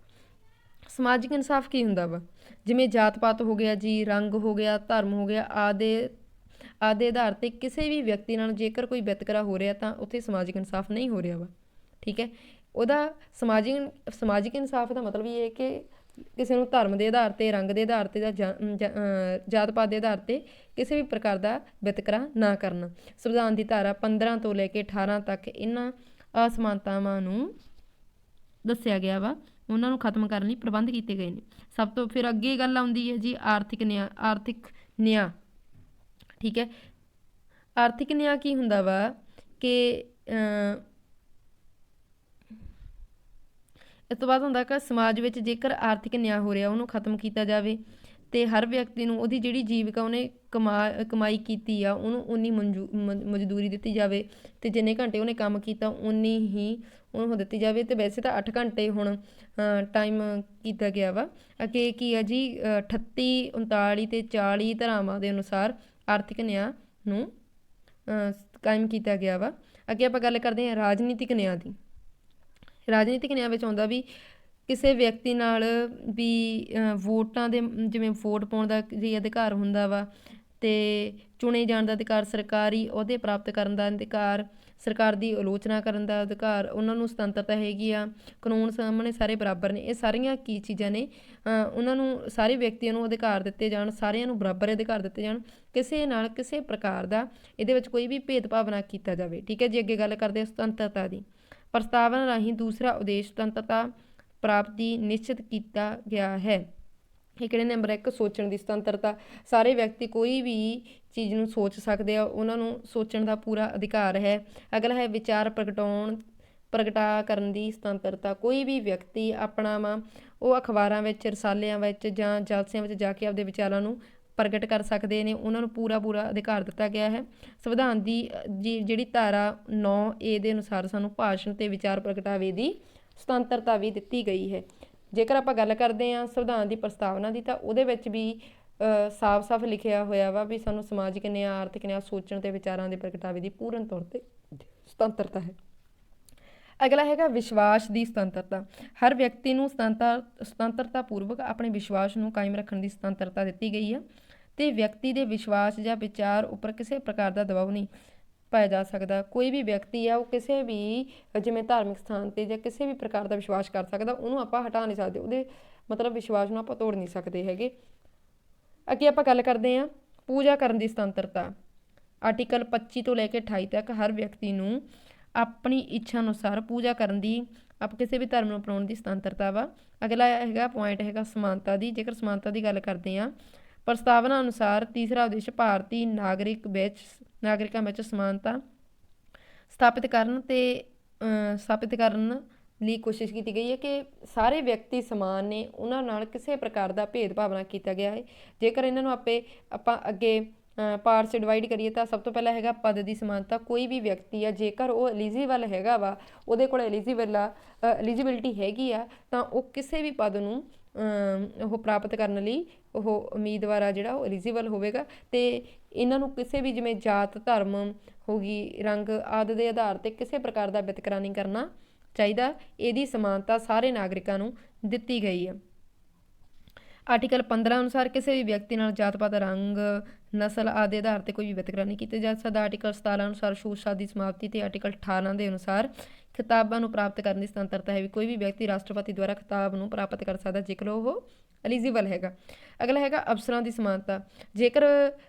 ਸਮਾਜਿਕ ਇਨਸਾਫ ਕੀ ਹੁੰਦਾ ਵਾ, ਜਿਵੇਂ ਜਾਤ ਪਾਤ ਹੋ ਗਿਆ ਜੀ, ਰੰਗ ਹੋ ਗਿਆ, ਧਰਮ ਹੋ ਗਿਆ ਆਦਿ ਆਧਾਰ 'ਤੇ ਕਿਸੇ ਵੀ ਵਿਅਕਤੀ ਨਾਲ ਜੇਕਰ ਕੋਈ ਵਿਤਕਰਾ ਹੋ ਰਿਹਾ ਤਾਂ ਉੱਥੇ ਸਮਾਜਿਕ ਇਨਸਾਫ ਨਹੀਂ ਹੋ ਰਿਹਾ ਵਾ। ਠੀਕ ਹੈ, ਉਹਦਾ ਸਮਾਜਿਕ ਇਨਸਾਫ ਦਾ ਮਤਲਬ ਇਹ ਹੈ ਕਿ ਕਿਸੇ ਨੂੰ ਧਰਮ ਦੇ ਆਧਾਰ 'ਤੇ, ਰੰਗ ਦੇ ਆਧਾਰ 'ਤੇ ਜਾਂ ਜਾਤ ਪਾਤ ਦੇ ਆਧਾਰ 'ਤੇ ਕਿਸੇ ਵੀ ਪ੍ਰਕਾਰ ਦਾ ਵਿਤਕਰਾ ਨਾ ਕਰਨਾ। ਸੰਵਿਧਾਨ ਦੀ ਧਾਰਾ 15 ਤੋਂ ਲੈ ਕੇ 18 ਤੱਕ ਇਹਨਾਂ ਅਸਮਾਨਤਾਵਾਂ ਨੂੰ ਦੱਸਿਆ ਗਿਆ ਵਾ, ਉਹਨਾਂ ਨੂੰ ਖਤਮ ਕਰਨ ਲਈ ਪ੍ਰਬੰਧ ਕੀਤੇ ਗਏ ਨੇ। ਸਭ ਤੋਂ ਫਿਰ ਅੱਗੇ ਗੱਲ ਆਉਂਦੀ ਹੈ ਜੀ ਆਰਥਿਕ ਨਿਆਂ। ਠੀਕ ਹੈ, ਆਰਥਿਕ ਨਿਆਂ ਕੀ ਹੁੰਦਾ ਵਾ ਕਿ ਇਸ ਤੋਂ ਬਾਅਦ ਹੁੰਦਾ ਕਿ ਸਮਾਜ ਵਿੱਚ ਜੇਕਰ ਆਰਥਿਕ ਨਿਆਂ ਹੋ ਰਿਹਾ ਉਹਨੂੰ ਖਤਮ ਕੀਤਾ ਜਾਵੇ ਅਤੇ ਹਰ ਵਿਅਕਤੀ ਨੂੰ ਉਹਦੀ ਜਿਹੜੀ ਜੀਵਿਕਾ ਉਹਨੇ ਕਮਾਈ ਕੀਤੀ ਆ ਉਹਨੂੰ ਉਨੀ ਮਜ਼ਦੂਰੀ ਦਿੱਤੀ ਜਾਵੇ ਅਤੇ ਜਿੰਨੇ ਘੰਟੇ ਉਹਨੇ ਕੰਮ ਕੀਤਾ ਉਨੀ ਹੀ ਉਹਨੂੰ ਦਿੱਤੀ ਜਾਵੇ। ਅਤੇ ਵੈਸੇ ਤਾਂ 8 ਘੰਟੇ ਹੁਣ ਟਾਈਮ ਕੀਤਾ ਗਿਆ ਵਾ। ਅੱਗੇ ਕੀ ਆ ਜੀ 38, 39 ਅਤੇ 40 ਧਾਰਾਵਾਂ ਦੇ ਅਨੁਸਾਰ ਆਰਥਿਕ ਨਿਆਂ ਨੂੰ ਕਾਇਮ ਕੀਤਾ ਗਿਆ ਵਾ। ਅੱਗੇ ਆਪਾਂ ਗੱਲ ਕਰਦੇ ਹਾਂ ਰਾਜਨੀਤਿਕ ਨਿਆਂ ਦੀ। ਰਾਜਨੀਤਿਕ ਨਿਆਂ ਵਿੱਚ ਆਉਂਦਾ ਵੀ ਕਿਸੇ ਵਿਅਕਤੀ ਨਾਲ ਵੀ ਵੋਟਾਂ ਦੇ ਜਿਵੇਂ ਵੋਟ ਪਾਉਣ ਦਾ ਵੀ ਅਧਿਕਾਰ ਹੁੰਦਾ ਵਾ ਅਤੇ ਚੁਣੇ ਜਾਣ ਦਾ ਅਧਿਕਾਰ, ਸਰਕਾਰੀ ਅਹੁਦੇ ਪ੍ਰਾਪਤ ਕਰਨ ਦਾ ਅਧਿਕਾਰ, ਸਰਕਾਰ ਦੀ ਆਲੋਚਨਾ ਕਰਨ ਦਾ ਅਧਿਕਾਰ, ਉਹਨਾਂ ਨੂੰ ਸੁਤੰਤਰਤਾ ਹੈਗੀ ਆ, ਕਾਨੂੰਨ ਸਾਹਮਣੇ ਸਾਰੇ ਬਰਾਬਰ ਨੇ। ਇਹ ਸਾਰੀਆਂ ਕੀ ਚੀਜ਼ਾਂ ਨੇ, ਉਹਨਾਂ ਨੂੰ ਸਾਰੇ ਵਿਅਕਤੀਆਂ ਨੂੰ ਅਧਿਕਾਰ ਦਿੱਤੇ ਜਾਣ, ਸਾਰਿਆਂ ਨੂੰ ਬਰਾਬਰ ਅਧਿਕਾਰ ਦਿੱਤੇ ਜਾਣ, ਕਿਸੇ ਨਾਲ ਕਿਸੇ ਪ੍ਰਕਾਰ ਦਾ ਇਹਦੇ ਵਿੱਚ ਕੋਈ ਵੀ ਭੇਦਭਾਵ ਨਾ ਕੀਤਾ ਜਾਵੇ। ਠੀਕ ਹੈ ਜੀ, ਅੱਗੇ ਗੱਲ ਕਰਦੇ ਹਾਂ ਸੁਤੰਤਰਤਾ ਦੀ। ਪ੍ਰਸਤਾਵਨਾ ਰਾਹੀਂ ਦੂਸਰਾ ਉਦੇਸ਼ ਸੁਤੰਤਰਤਾ ਪ੍ਰਾਪਤੀ ਨਿਸ਼ਚਿਤ ਕੀਤਾ ਗਿਆ ਹੈ। ਇਹ ਕਿਹੜੇ ਨੰਬਰ 1 ਸੋਚਣ ਦੀ ਸੁਤੰਤਰਤਾ। ਸਾਰੇ ਵਿਅਕਤੀ ਕੋਈ ਵੀ ਚੀਜ਼ ਨੂੰ ਸੋਚ ਸਕਦੇ ਆ, ਉਹਨਾਂ ਨੂੰ ਸੋਚਣ ਦਾ ਪੂਰਾ ਅਧਿਕਾਰ ਹੈ। ਅਗਲਾ ਹੈ ਵਿਚਾਰ ਪ੍ਰਗਟਾ ਕਰਨ ਦੀ ਸੁਤੰਤਰਤਾ। ਕੋਈ ਵੀ ਵਿਅਕਤੀ ਆਪਣਾ ਉਹ ਅਖਬਾਰਾਂ ਵਿੱਚ, ਰਸਾਲਿਆਂ ਵਿੱਚ ਜਾਂ ਜਲਸਿਆਂ ਵਿੱਚ ਜਾ ਕੇ ਆਪਦੇ ਵਿਚਾਰਾਂ ਨੂੰ ਪ੍ਰਗਟ ਕਰ ਸਕਦੇ ਨੇ, ਉਹਨਾਂ ਨੂੰ ਪੂਰਾ ਅਧਿਕਾਰ ਦਿੱਤਾ ਗਿਆ ਹੈ। ਸੰਵਿਧਾਨ ਦੀ ਜਿਹੜੀ ਧਾਰਾ 9A ਦੇ ਅਨੁਸਾਰ ਸਾਨੂੰ ਭਾਸ਼ਣ ਅਤੇ ਵਿਚਾਰ ਪ੍ਰਗਟਾਵੇ ਦੀ ਸੁਤੰਤਰਤਾ ਵੀ ਦਿੱਤੀ ਗਈ ਹੈ। ਜੇਕਰ ਆਪਾਂ ਗੱਲ ਕਰਦੇ ਹਾਂ ਸੰਵਿਧਾਨ ਦੀ ਪ੍ਰਸਤਾਵਨਾ ਦੀ ਤਾਂ ਉਹਦੇ ਵਿੱਚ ਵੀ ਸਾਫ਼ ਲਿਖਿਆ ਹੋਇਆ ਵਾ ਵੀ ਸਾਨੂੰ ਸਮਾਜਿਕ ਨਿਆਂ, ਆਰਥਿਕ ਨਿਆਂ, ਸੋਚਣ ਅਤੇ ਵਿਚਾਰਾਂ ਦੇ ਪ੍ਰਗਟਾਵੇ ਦੀ ਪੂਰਨ ਤੌਰ 'ਤੇ ਸੁਤੰਤਰਤਾ ਹੈ। ਅਗਲਾ ਹੈਗਾ ਵਿਸ਼ਵਾਸ ਦੀ ਸੁਤੰਤਰਤਾ। ਹਰ ਵਿਅਕਤੀ ਨੂੰ ਸੁਤੰਤਰਤਾ ਪੂਰਵਕ ਆਪਣੇ ਵਿਸ਼ਵਾਸ ਨੂੰ ਕਾਇਮ ਰੱਖਣ ਦੀ ਸੁਤੰਤਰਤਾ ਦਿੱਤੀ ਗਈ ਹੈ ਅਤੇ ਵਿਅਕਤੀ ਦੇ ਵਿਸ਼ਵਾਸ ਜਾਂ ਵਿਚਾਰ ਉੱਪਰ ਕਿਸੇ ਪ੍ਰਕਾਰ ਦਾ ਦਬਾਅ ਨਹੀਂ ਪਾਇਆ ਜਾ ਸਕਦਾ। ਕੋਈ ਵੀ ਵਿਅਕਤੀ ਆ ਉਹ ਕਿਸੇ ਵੀ ਜਿਵੇਂ ਧਾਰਮਿਕ ਸਥਾਨ 'ਤੇ ਜਾਂ ਕਿਸੇ ਵੀ ਪ੍ਰਕਾਰ ਦਾ ਵਿਸ਼ਵਾਸ ਕਰ ਸਕਦਾ, ਉਹਨੂੰ ਆਪਾਂ ਹਟਾ ਨਹੀਂ ਸਕਦੇ, ਉਹਦੇ ਮਤਲਬ ਵਿਸ਼ਵਾਸ ਨੂੰ ਆਪਾਂ ਤੋੜ ਨਹੀਂ ਸਕਦੇ ਹੈਗੇ। ਅੱਗੇ ਆਪਾਂ ਗੱਲ ਕਰਦੇ ਹਾਂ ਪੂਜਾ ਕਰਨ ਦੀ ਸੁਤੰਤਰਤਾ। ਆਰਟੀਕਲ 25 ਤੋਂ ਲੈ ਕੇ 28 ਤੱਕ ਹਰ ਵਿਅਕਤੀ ਨੂੰ ਆਪਣੀ ਇੱਛਾ ਅਨੁਸਾਰ ਪੂਜਾ ਕਰਨ ਦੀ, ਕਿਸੇ ਵੀ ਧਰਮ ਨੂੰ ਅਪਣਾਉਣ ਦੀ ਸੁਤੰਤਰਤਾ ਵਾ। ਅਗਲਾ ਹੈਗਾ ਪੁਆਇੰਟ ਹੈਗਾ ਸਮਾਨਤਾ ਦੀ। ਜੇਕਰ ਸਮਾਨਤਾ ਦੀ ਗੱਲ ਕਰਦੇ ਹਾਂ ਪ੍ਰਸਤਾਵਨਾ ਅਨੁਸਾਰ ਤੀਸਰਾ ਉਦੇਸ਼ ਭਾਰਤੀ ਨਾਗਰਿਕਾਂ ਵਿੱਚ ਸਮਾਨਤਾ ਸਥਾਪਿਤ ਕਰਨ ਲਈ ਕੋਸ਼ਿਸ਼ ਕੀਤੀ ਗਈ ਹੈ ਕਿ ਸਾਰੇ ਵਿਅਕਤੀ ਸਮਾਨ ਨੇ, ਉਹਨਾਂ ਨਾਲ ਕਿਸੇ ਪ੍ਰਕਾਰ ਦਾ ਭੇਦਭਾਵ ਨਾ ਕੀਤਾ ਗਿਆ ਹੈ। ਜੇਕਰ ਇਹਨਾਂ ਨੂੰ ਆਪਾਂ ਅੱਗੇ ਪਾਰਟਸ ਡਿਵਾਈਡ ਕਰੀਏ ਤਾਂ ਸਭ ਤੋਂ ਪਹਿਲਾਂ ਹੈਗਾ ਪਦ ਦੀ ਸਮਾਨਤਾ। ਕੋਈ ਵੀ ਵਿਅਕਤੀ ਆ ਜੇਕਰ ਉਹ ਐਲੀਜੀਬਲ ਹੈਗਾ ਵਾ, ਉਹਦੇ ਕੋਲ ਐਲੀਜੀਬਿਲਿਟੀ ਹੈਗੀ ਆ ਤਾਂ ਉਹ ਕਿਸੇ ਵੀ ਪਦ ਨੂੰ ਉਹ ਪ੍ਰਾਪਤ ਕਰਨ ਲਈ ਉਹ ਉਮੀਦਵਾਰ ਆ ਜਿਹੜਾ ਉਹ ਐਲੀਜੀਬਲ ਹੋਵੇਗਾ। ਅਤੇ ਇਹਨਾਂ ਨੂੰ ਕਿਸੇ ਵੀ ਜਿਵੇਂ ਜਾਤ, ਧਰਮ ਹੋ ਗਈ, ਰੰਗ ਆਦਿ ਦੇ ਆਧਾਰ 'ਤੇ ਕਿਸੇ ਪ੍ਰਕਾਰ ਦਾ ਵਿਤਕਰਾ ਨਹੀਂ ਕਰਨਾ ਚਾਹੀਦਾ। ਇਹਦੀ ਸਮਾਨਤਾ ਸਾਰੇ ਨਾਗਰਿਕਾਂ ਨੂੰ ਦਿੱਤੀ ਗਈ ਹੈ। ਆਰਟੀਕਲ 15 ਅਨੁਸਾਰ ਕਿਸੇ ਵੀ ਵਿਅਕਤੀ ਨਾਲ ਜਾਤ ਪਾਤ, ਰੰਗ, ਨਸਲ ਆਦਿ ਆਧਾਰ 'ਤੇ ਕੋਈ ਵੀ ਵਿਤਕਰਾ ਨਹੀਂ ਕੀਤਾ ਜਾ ਸਕਦਾ। ਆਰਟੀਕਲ 17 ਅਨੁਸਾਰ ਛੂਤ ਛਾਤ ਦੀ ਸਮਾਪਤੀ ਅਤੇ ਆਰਟੀਕਲ 18 ਦੇ ਅਨੁਸਾਰ ਖਿਤਾਬਾਂ ਨੂੰ ਪ੍ਰਾਪਤ ਕਰਨ ਦੀ ਸੁਤੰਤਰਤਾ ਹੈ ਵੀ ਕੋਈ ਵੀ ਵਿਅਕਤੀ ਰਾਸ਼ਟਰਪਤੀ ਦੁਆਰਾ ਖਿਤਾਬ ਨੂੰ ਪ੍ਰਾਪਤ ਕਰ ਸਕਦਾ ਜੇਕਰ ਉਹ ਐਲੀਜੀਬਲ ਹੈਗਾ। ਅਗਲਾ ਹੈਗਾ ਅਫਸਰਾਂ ਦੀ ਸਮਾਨਤਾ। ਜੇਕਰ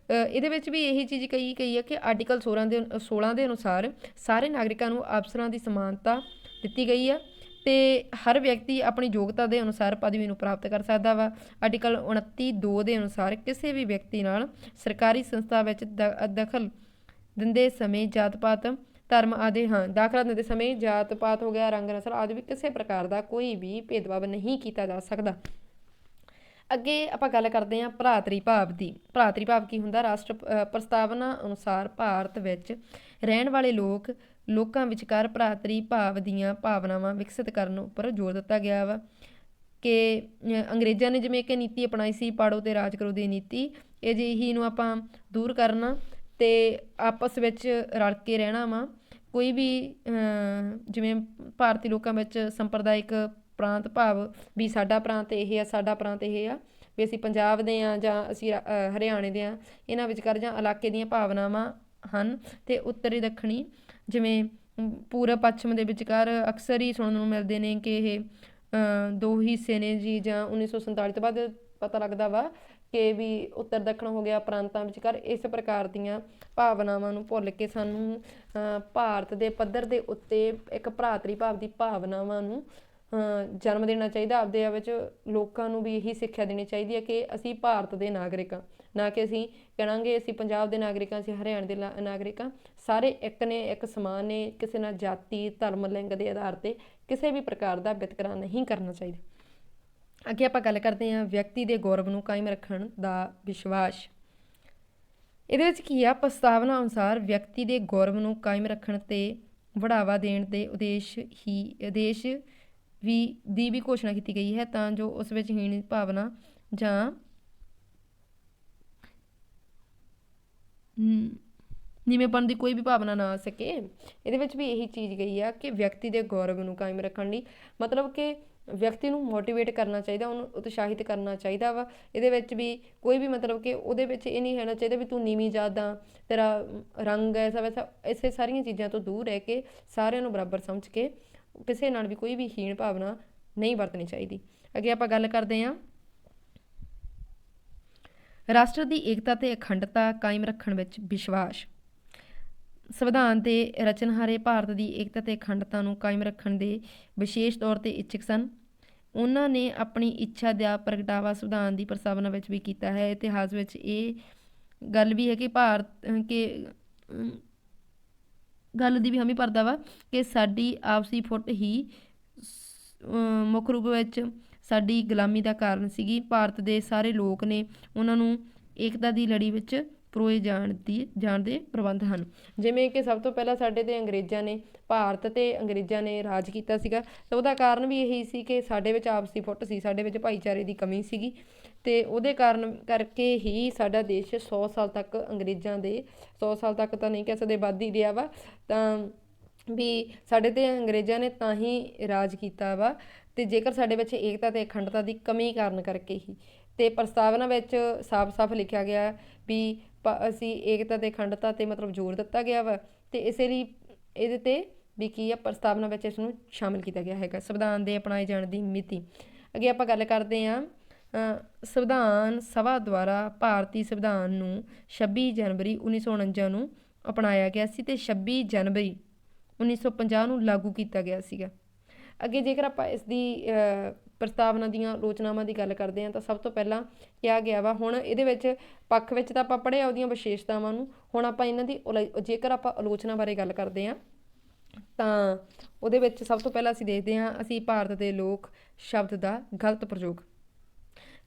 ਇਹਦੇ ਵਿੱਚ ਵੀ ਇਹੀ ਚੀਜ਼ ਕਹੀ ਹੈ ਕਿ ਆਰਟੀਕਲ 16 ਦੇ ਅਨੁਸਾਰ ਸਾਰੇ ਨਾਗਰਿਕਾਂ ਨੂੰ ਅਫਸਰਾਂ ਦੀ ਸਮਾਨਤਾ ਦਿੱਤੀ ਗਈ ਹੈ ਤੇ ਹਰ ਵਿਅਕਤੀ ਆਪਣੀ ਯੋਗਤਾ ਦੇ ਅਨੁਸਾਰ ਪਦਵੀ ਨੂੰ ਪ੍ਰਾਪਤ ਕਰ ਸਕਦਾ ਵਾ। ਆਰਟੀਕਲ 29(2) ਦੇ ਅਨੁਸਾਰ ਕਿਸੇ ਵੀ ਵਿਅਕਤੀ ਨਾਲ ਸਰਕਾਰੀ ਸੰਸਥਾ ਵਿੱਚ ਦਖਲ ਦਿੰਦੇ ਸਮੇਂ ਜਾਤ ਪਾਤ ਧਰਮ ਆਦਿ ਦਾਖਲਾ ਦਿੰਦੇ ਸਮੇਂ ਜਾਤ ਪਾਤ ਹੋ ਗਿਆ, ਰੰਗ ਨਸਲ ਆਦਿ ਵੀ ਕਿਸੇ ਪ੍ਰਕਾਰ ਦਾ ਕੋਈ ਵੀ ਭੇਦਭਾਵ ਨਹੀਂ ਕੀਤਾ ਜਾ ਸਕਦਾ। ਅੱਗੇ ਆਪਾਂ ਗੱਲ ਕਰਦੇ ਹਾਂ ਭਰਾਤਰੀ ਭਾਵ ਦੀ। ਭਰਾਤਰੀ ਭਾਵ ਕੀ ਹੁੰਦਾ? ਰਾਸ਼ਟਰ ਪ੍ਰਸਤਾਵਨਾ ਅਨੁਸਾਰ ਭਾਰਤ ਵਿੱਚ ਰਹਿਣ ਵਾਲੇ ਲੋਕਾਂ ਵਿਚਕਾਰ ਭਰਾਤਰੀ ਭਾਵ ਦੀਆਂ ਭਾਵਨਾਵਾਂ ਵਿਕਸਿਤ ਕਰਨ ਉੱਪਰ ਜ਼ੋਰ ਦਿੱਤਾ ਗਿਆ ਵਾ ਕਿ ਅੰਗਰੇਜ਼ਾਂ ਨੇ ਜਿਵੇਂ ਕਿ ਨੀਤੀ ਅਪਣਾਈ ਸੀ ਪਾੜੋ ਤੇ ਰਾਜ ਕਰੋ ਦੀ ਨੀਤੀ, ਅਜਿਹੀ ਨੂੰ ਆਪਾਂ ਦੂਰ ਕਰਨਾ ਤੇ ਆਪਸ ਵਿੱਚ ਰਲ ਕੇ ਰਹਿਣਾ ਵਾ। ਕੋਈ ਵੀ ਜਿਵੇਂ ਭਾਰਤੀ ਲੋਕਾਂ ਵਿੱਚ ਸੰਪਰਦਾਇਕ ਪ੍ਰਾਂਤ ਭਾਵ ਵੀ ਸਾਡਾ ਪ੍ਰਾਂਤ ਇਹ ਆ, ਸਾਡਾ ਪ੍ਰਾਂਤ ਇਹ ਆ, ਵੀ ਅਸੀਂ ਪੰਜਾਬ ਦੇ ਹਾਂ ਜਾਂ ਅਸੀਂ ਹਰਿਆਣੇ ਦੇ ਹਾਂ, ਇਹਨਾਂ ਵਿਚਕਾਰ ਜਾਂ ਇਲਾਕੇ ਦੀਆਂ ਭਾਵਨਾਵਾਂ ਹਨ। ਅਤੇ ਉੱਤਰੀ ਦੱਖਣੀ ਜਿਵੇਂ ਪੂਰਬ ਪੱਛਮ ਦੇ ਵਿਚਕਾਰ ਅਕਸਰ ਹੀ ਸੁਣਨ ਨੂੰ ਮਿਲਦੇ ਨੇ ਕਿ ਇਹ ਦੋ ਹਿੱਸੇ ਨੇ ਜੀ, ਜਾਂ 1947 ਤੋਂ ਬਾਅਦ ਪਤਾ ਲੱਗਦਾ ਵਾ ਕਿ ਵੀ ਉੱਤਰ ਦੱਖਣ ਹੋ ਗਿਆ ਪ੍ਰਾਂਤਾਂ ਵਿਚਕਾਰ। ਇਸ ਪ੍ਰਕਾਰ ਦੀਆਂ ਭਾਵਨਾਵਾਂ ਨੂੰ ਭੁੱਲ ਕੇ ਸਾਨੂੰ ਭਾਰਤ ਦੇ ਪੱਧਰ ਦੇ ਉੱਤੇ ਇੱਕ ਭਰਾਤਰੀ ਭਾਵ ਦੀ ਭਾਵਨਾਵਾਂ ਨੂੰ ਜਨਮ ਦੇਣਾ ਚਾਹੀਦਾ। ਆਪਦੇ ਵਿੱਚ ਲੋਕਾਂ ਨੂੰ ਵੀ ਇਹੀ ਸਿੱਖਿਆ ਦੇਣੀ ਚਾਹੀਦੀ ਹੈ ਕਿ ਅਸੀਂ ਭਾਰਤ ਦੇ ਨਾਗਰਿਕ ਹਾਂ, ਨਾ ਕਿ ਅਸੀਂ ਕਹਿਣਾਂਗੇ ਅਸੀਂ ਪੰਜਾਬ ਦੇ ਨਾਗਰਿਕ ਹਾਂ, ਅਸੀਂ ਹਰਿਆਣੇ ਦੇ ਨਾਗਰਿਕ ਹਾਂ। ਸਾਰੇ ਇੱਕ ਨੇ, ਇੱਕ ਸਮਾਨ ਨੇ, ਕਿਸੇ ਨਾਲ ਜਾਤੀ ਧਰਮ ਲਿੰਗ ਦੇ ਆਧਾਰ 'ਤੇ ਕਿਸੇ ਵੀ ਪ੍ਰਕਾਰ ਦਾ ਵਿਤਕਰਾ ਨਹੀਂ ਕਰਨਾ ਚਾਹੀਦਾ। ਅੱਗੇ ਆਪਾਂ ਗੱਲ ਕਰਦੇ ਹਾਂ ਵਿਅਕਤੀ ਦੇ ਗੌਰਵ ਨੂੰ ਕਾਇਮ ਰੱਖਣ ਦਾ ਵਿਸ਼ਵਾਸ। ਇਹਦੇ ਵਿੱਚ ਕੀ ਆ? ਪ੍ਰਸਤਾਵਨਾ ਅਨੁਸਾਰ ਵਿਅਕਤੀ ਦੇ ਗੌਰਵ ਨੂੰ ਕਾਇਮ ਰੱਖਣ ਤੇ ਬੜਾਵਾ ਦੇਣ ਦੇ ਉਦੇਸ਼ ਦੀ ਵੀ ਘੋਸ਼ਣਾ ਕੀਤੀ ਗਈ ਹੈ ਤਾਂ ਜੋ ਉਸ ਵਿੱਚ ਹੀਣ ਭਾਵਨਾ ਜਾਂ ਨੀਵੇਂਪਣ ਦੀ ਕੋਈ ਵੀ ਭਾਵਨਾ ਨਾ ਆ ਸਕੇ। ਇਹਦੇ ਵਿੱਚ ਵੀ ਇਹੀ ਚੀਜ਼ ਗਈ ਆ ਕਿ ਵਿਅਕਤੀ ਦੇ ਗੌਰਵ ਨੂੰ ਕਾਇਮ ਰੱਖਣ ਲਈ ਮਤਲਬ ਕਿ ਵਿਅਕਤੀ ਨੂੰ ਮੋਟੀਵੇਟ ਕਰਨਾ ਚਾਹੀਦਾ, ਉਹਨੂੰ ਉਤਸ਼ਾਹਿਤ ਕਰਨਾ ਚਾਹੀਦਾ ਵਾ। ਇਹਦੇ ਵਿੱਚ ਵੀ ਕੋਈ ਵੀ ਮਤਲਬ ਕਿ ਉਹਦੇ ਵਿੱਚ ਇਹ ਨਹੀਂ ਹੋਣਾ ਚਾਹੀਦਾ ਵੀ ਤੂੰ ਨੀਵੀਂ ਜਾਤ ਦਾ, ਤੇਰਾ ਰੰਗ ਐਸਾ ਵੈਸਾ, ਇਸੇ ਸਾਰੀਆਂ ਚੀਜ਼ਾਂ ਤੋਂ ਦੂਰ ਰਹਿ ਕੇ ਸਾਰਿਆਂ ਨੂੰ ਬਰਾਬਰ ਸਮਝ ਕੇ ਕਿਸੇ ਨਾਲ ਵੀ ਕੋਈ ਵੀ ਹੀਣ ਭਾਵਨਾ ਨਹੀਂ ਵਰਤਣੀ ਚਾਹੀਦੀ। ਅੱਗੇ ਆਪਾਂ ਗੱਲ ਕਰਦੇ ਹਾਂ ਰਾਸ਼ਟਰ ਦੀ ਏਕਤਾ ਤੇ ਅਖੰਡਤਾ ਕਾਇਮ ਰੱਖਣ ਵਿੱਚ ਵਿਸ਼ਵਾਸ। ਸੰਵਿਧਾਨ ਦੇ ਰਚਨਹਾਰੇ ਭਾਰਤ ਦੀ ਏਕਤਾ ਤੇ ਅਖੰਡਤਾ ਨੂੰ ਕਾਇਮ ਰੱਖਣ ਦੇ ਵਿਸ਼ੇਸ਼ ਤੌਰ 'ਤੇ ਇੱਛੁਕ ਸਨ। ਉਹਨਾਂ ਨੇ ਆਪਣੀ ਇੱਛਾ ਦਾ ਪ੍ਰਗਟਾਵਾ ਸੰਵਿਧਾਨ ਦੀ ਪ੍ਰਸਤਾਵਨਾ ਵਿੱਚ ਵੀ ਕੀਤਾ ਹੈ। ਇਤਿਹਾਸ ਵਿੱਚ ਇਹ ਗੱਲ ਵੀ ਹੈ ਕਿ ਗੱਲ ਦੀ ਵੀ ਹਮੀ ਭਰਦਾ ਵਾ ਕਿ ਸਾਡੀ ਆਪਸੀ ਫੁੱਟ ਹੀ ਮੁੱਖ ਰੂਪ ਵਿੱਚ ਸਾਡੀ ਗੁਲਾਮੀ ਦਾ ਕਾਰਨ ਸੀਗੀ। ਭਾਰਤ ਦੇ ਸਾਰੇ ਲੋਕ ਨੇ ਉਹਨਾਂ ਨੂੰ ਏਕਤਾ ਦੀ ਲੜੀ ਵਿੱਚ ਪਰੋਏ ਜਾਣ ਦੇ ਪ੍ਰਬੰਧ ਹਨ। ਜਿਵੇਂ ਕਿ ਸਭ ਤੋਂ ਪਹਿਲਾਂ ਸਾਡੇ 'ਤੇ ਭਾਰਤ 'ਤੇ ਅੰਗਰੇਜ਼ਾਂ ਨੇ ਰਾਜ ਕੀਤਾ ਸੀਗਾ, ਤਾਂ ਉਹਦਾ ਕਾਰਨ ਵੀ ਇਹੀ ਸੀ ਕਿ ਸਾਡੇ ਵਿੱਚ ਆਪਸੀ ਫੁੱਟ ਸੀ, ਸਾਡੇ ਵਿੱਚ ਭਾਈਚਾਰੇ ਦੀ ਕਮੀ ਸੀਗੀ ਅਤੇ ਉਹਦੇ ਕਾਰਨ ਕਰਕੇ ਹੀ ਸਾਡਾ ਦੇਸ਼ 100 ਸਾਲ ਤੱਕ ਅੰਗਰੇਜ਼ਾਂ ਦੇ 100 ਸਾਲ ਤੱਕ ਤਾਂ ਨਹੀਂ ਕਹਿ ਸਕਦੇ ਵੱਧ ਹੀ ਰਿਹਾ ਵਾ, ਤਾਂ ਵੀ ਸਾਡੇ 'ਤੇ ਅੰਗਰੇਜ਼ਾਂ ਨੇ ਤਾਂ ਹੀ ਰਾਜ ਕੀਤਾ ਵਾ। ਅਤੇ ਜੇਕਰ ਸਾਡੇ ਵਿੱਚ ਏਕਤਾ ਅਤੇ ਅਖੰਡਤਾ ਦੀ ਕਮੀ ਕਾਰਨ ਕਰਕੇ ਹੀ, ਅਤੇ ਪ੍ਰਸਤਾਵਨਾ ਵਿੱਚ ਸਾਫ਼ ਲਿਖਿਆ ਗਿਆ ਵੀ ਅਸੀਂ ਏਕਤਾ ਅਤੇ ਅਖੰਡਤਾ 'ਤੇ ਮਤਲਬ ਜ਼ੋਰ ਦਿੱਤਾ ਗਿਆ ਵਾ, ਅਤੇ ਇਸੇ ਲਈ ਇਹਦੇ 'ਤੇ ਵੀ ਕੀ ਆ ਪ੍ਰਸਤਾਵਨਾ ਵਿੱਚ ਇਸ ਨੂੰ ਸ਼ਾਮਿਲ ਕੀਤਾ ਗਿਆ ਹੈਗਾ। ਸੰਵਿਧਾਨ ਦੇ ਅਪਣਾਏ ਜਾਣ ਦੀ ਮਿਤੀ। ਅੱਗੇ ਆਪਾਂ ਗੱਲ ਕਰਦੇ ਹਾਂ ਸੰਵਿਧਾਨ ਸਭਾ ਦੁਆਰਾ ਭਾਰਤੀ ਸੰਵਿਧਾਨ ਨੂੰ 26 ਜਨਵਰੀ 1949 ਨੂੰ ਅਪਣਾਇਆ ਗਿਆ ਸੀ ਅਤੇ 26 ਜਨਵਰੀ 1950 ਨੂੰ ਲਾਗੂ ਕੀਤਾ ਗਿਆ ਸੀਗਾ। ਅੱਗੇ ਜੇਕਰ ਆਪਾਂ ਇਸ ਦੀ ਪ੍ਰਸਤਾਵਨਾ ਦੀਆਂ ਆਲੋਚਨਾਵਾਂ ਦੀ ਗੱਲ ਕਰਦੇ ਹਾਂ ਤਾਂ ਸਭ ਤੋਂ ਪਹਿਲਾਂ ਕਿਹਾ ਗਿਆ ਵਾ, ਹੁਣ ਇਹਦੇ ਵਿੱਚ ਪੱਖ ਵਿੱਚ ਤਾਂ ਆਪਾਂ ਪੜ੍ਹਿਆ ਉਹਦੀਆਂ ਵਿਸ਼ੇਸ਼ਤਾਵਾਂ ਨੂੰ, ਹੁਣ ਆਪਾਂ ਇਹਨਾਂ ਦੀ ਜੇਕਰ ਆਪਾਂ ਆਲੋਚਨਾ ਬਾਰੇ ਗੱਲ ਕਰਦੇ ਹਾਂ ਤਾਂ ਉਹਦੇ ਵਿੱਚ ਸਭ ਤੋਂ ਪਹਿਲਾਂ ਅਸੀਂ ਦੇਖਦੇ ਹਾਂ ਅਸੀਂ ਭਾਰਤ ਦੇ ਲੋਕ ਸ਼ਬਦ ਦਾ ਗਲਤ ਪ੍ਰਯੋਗ।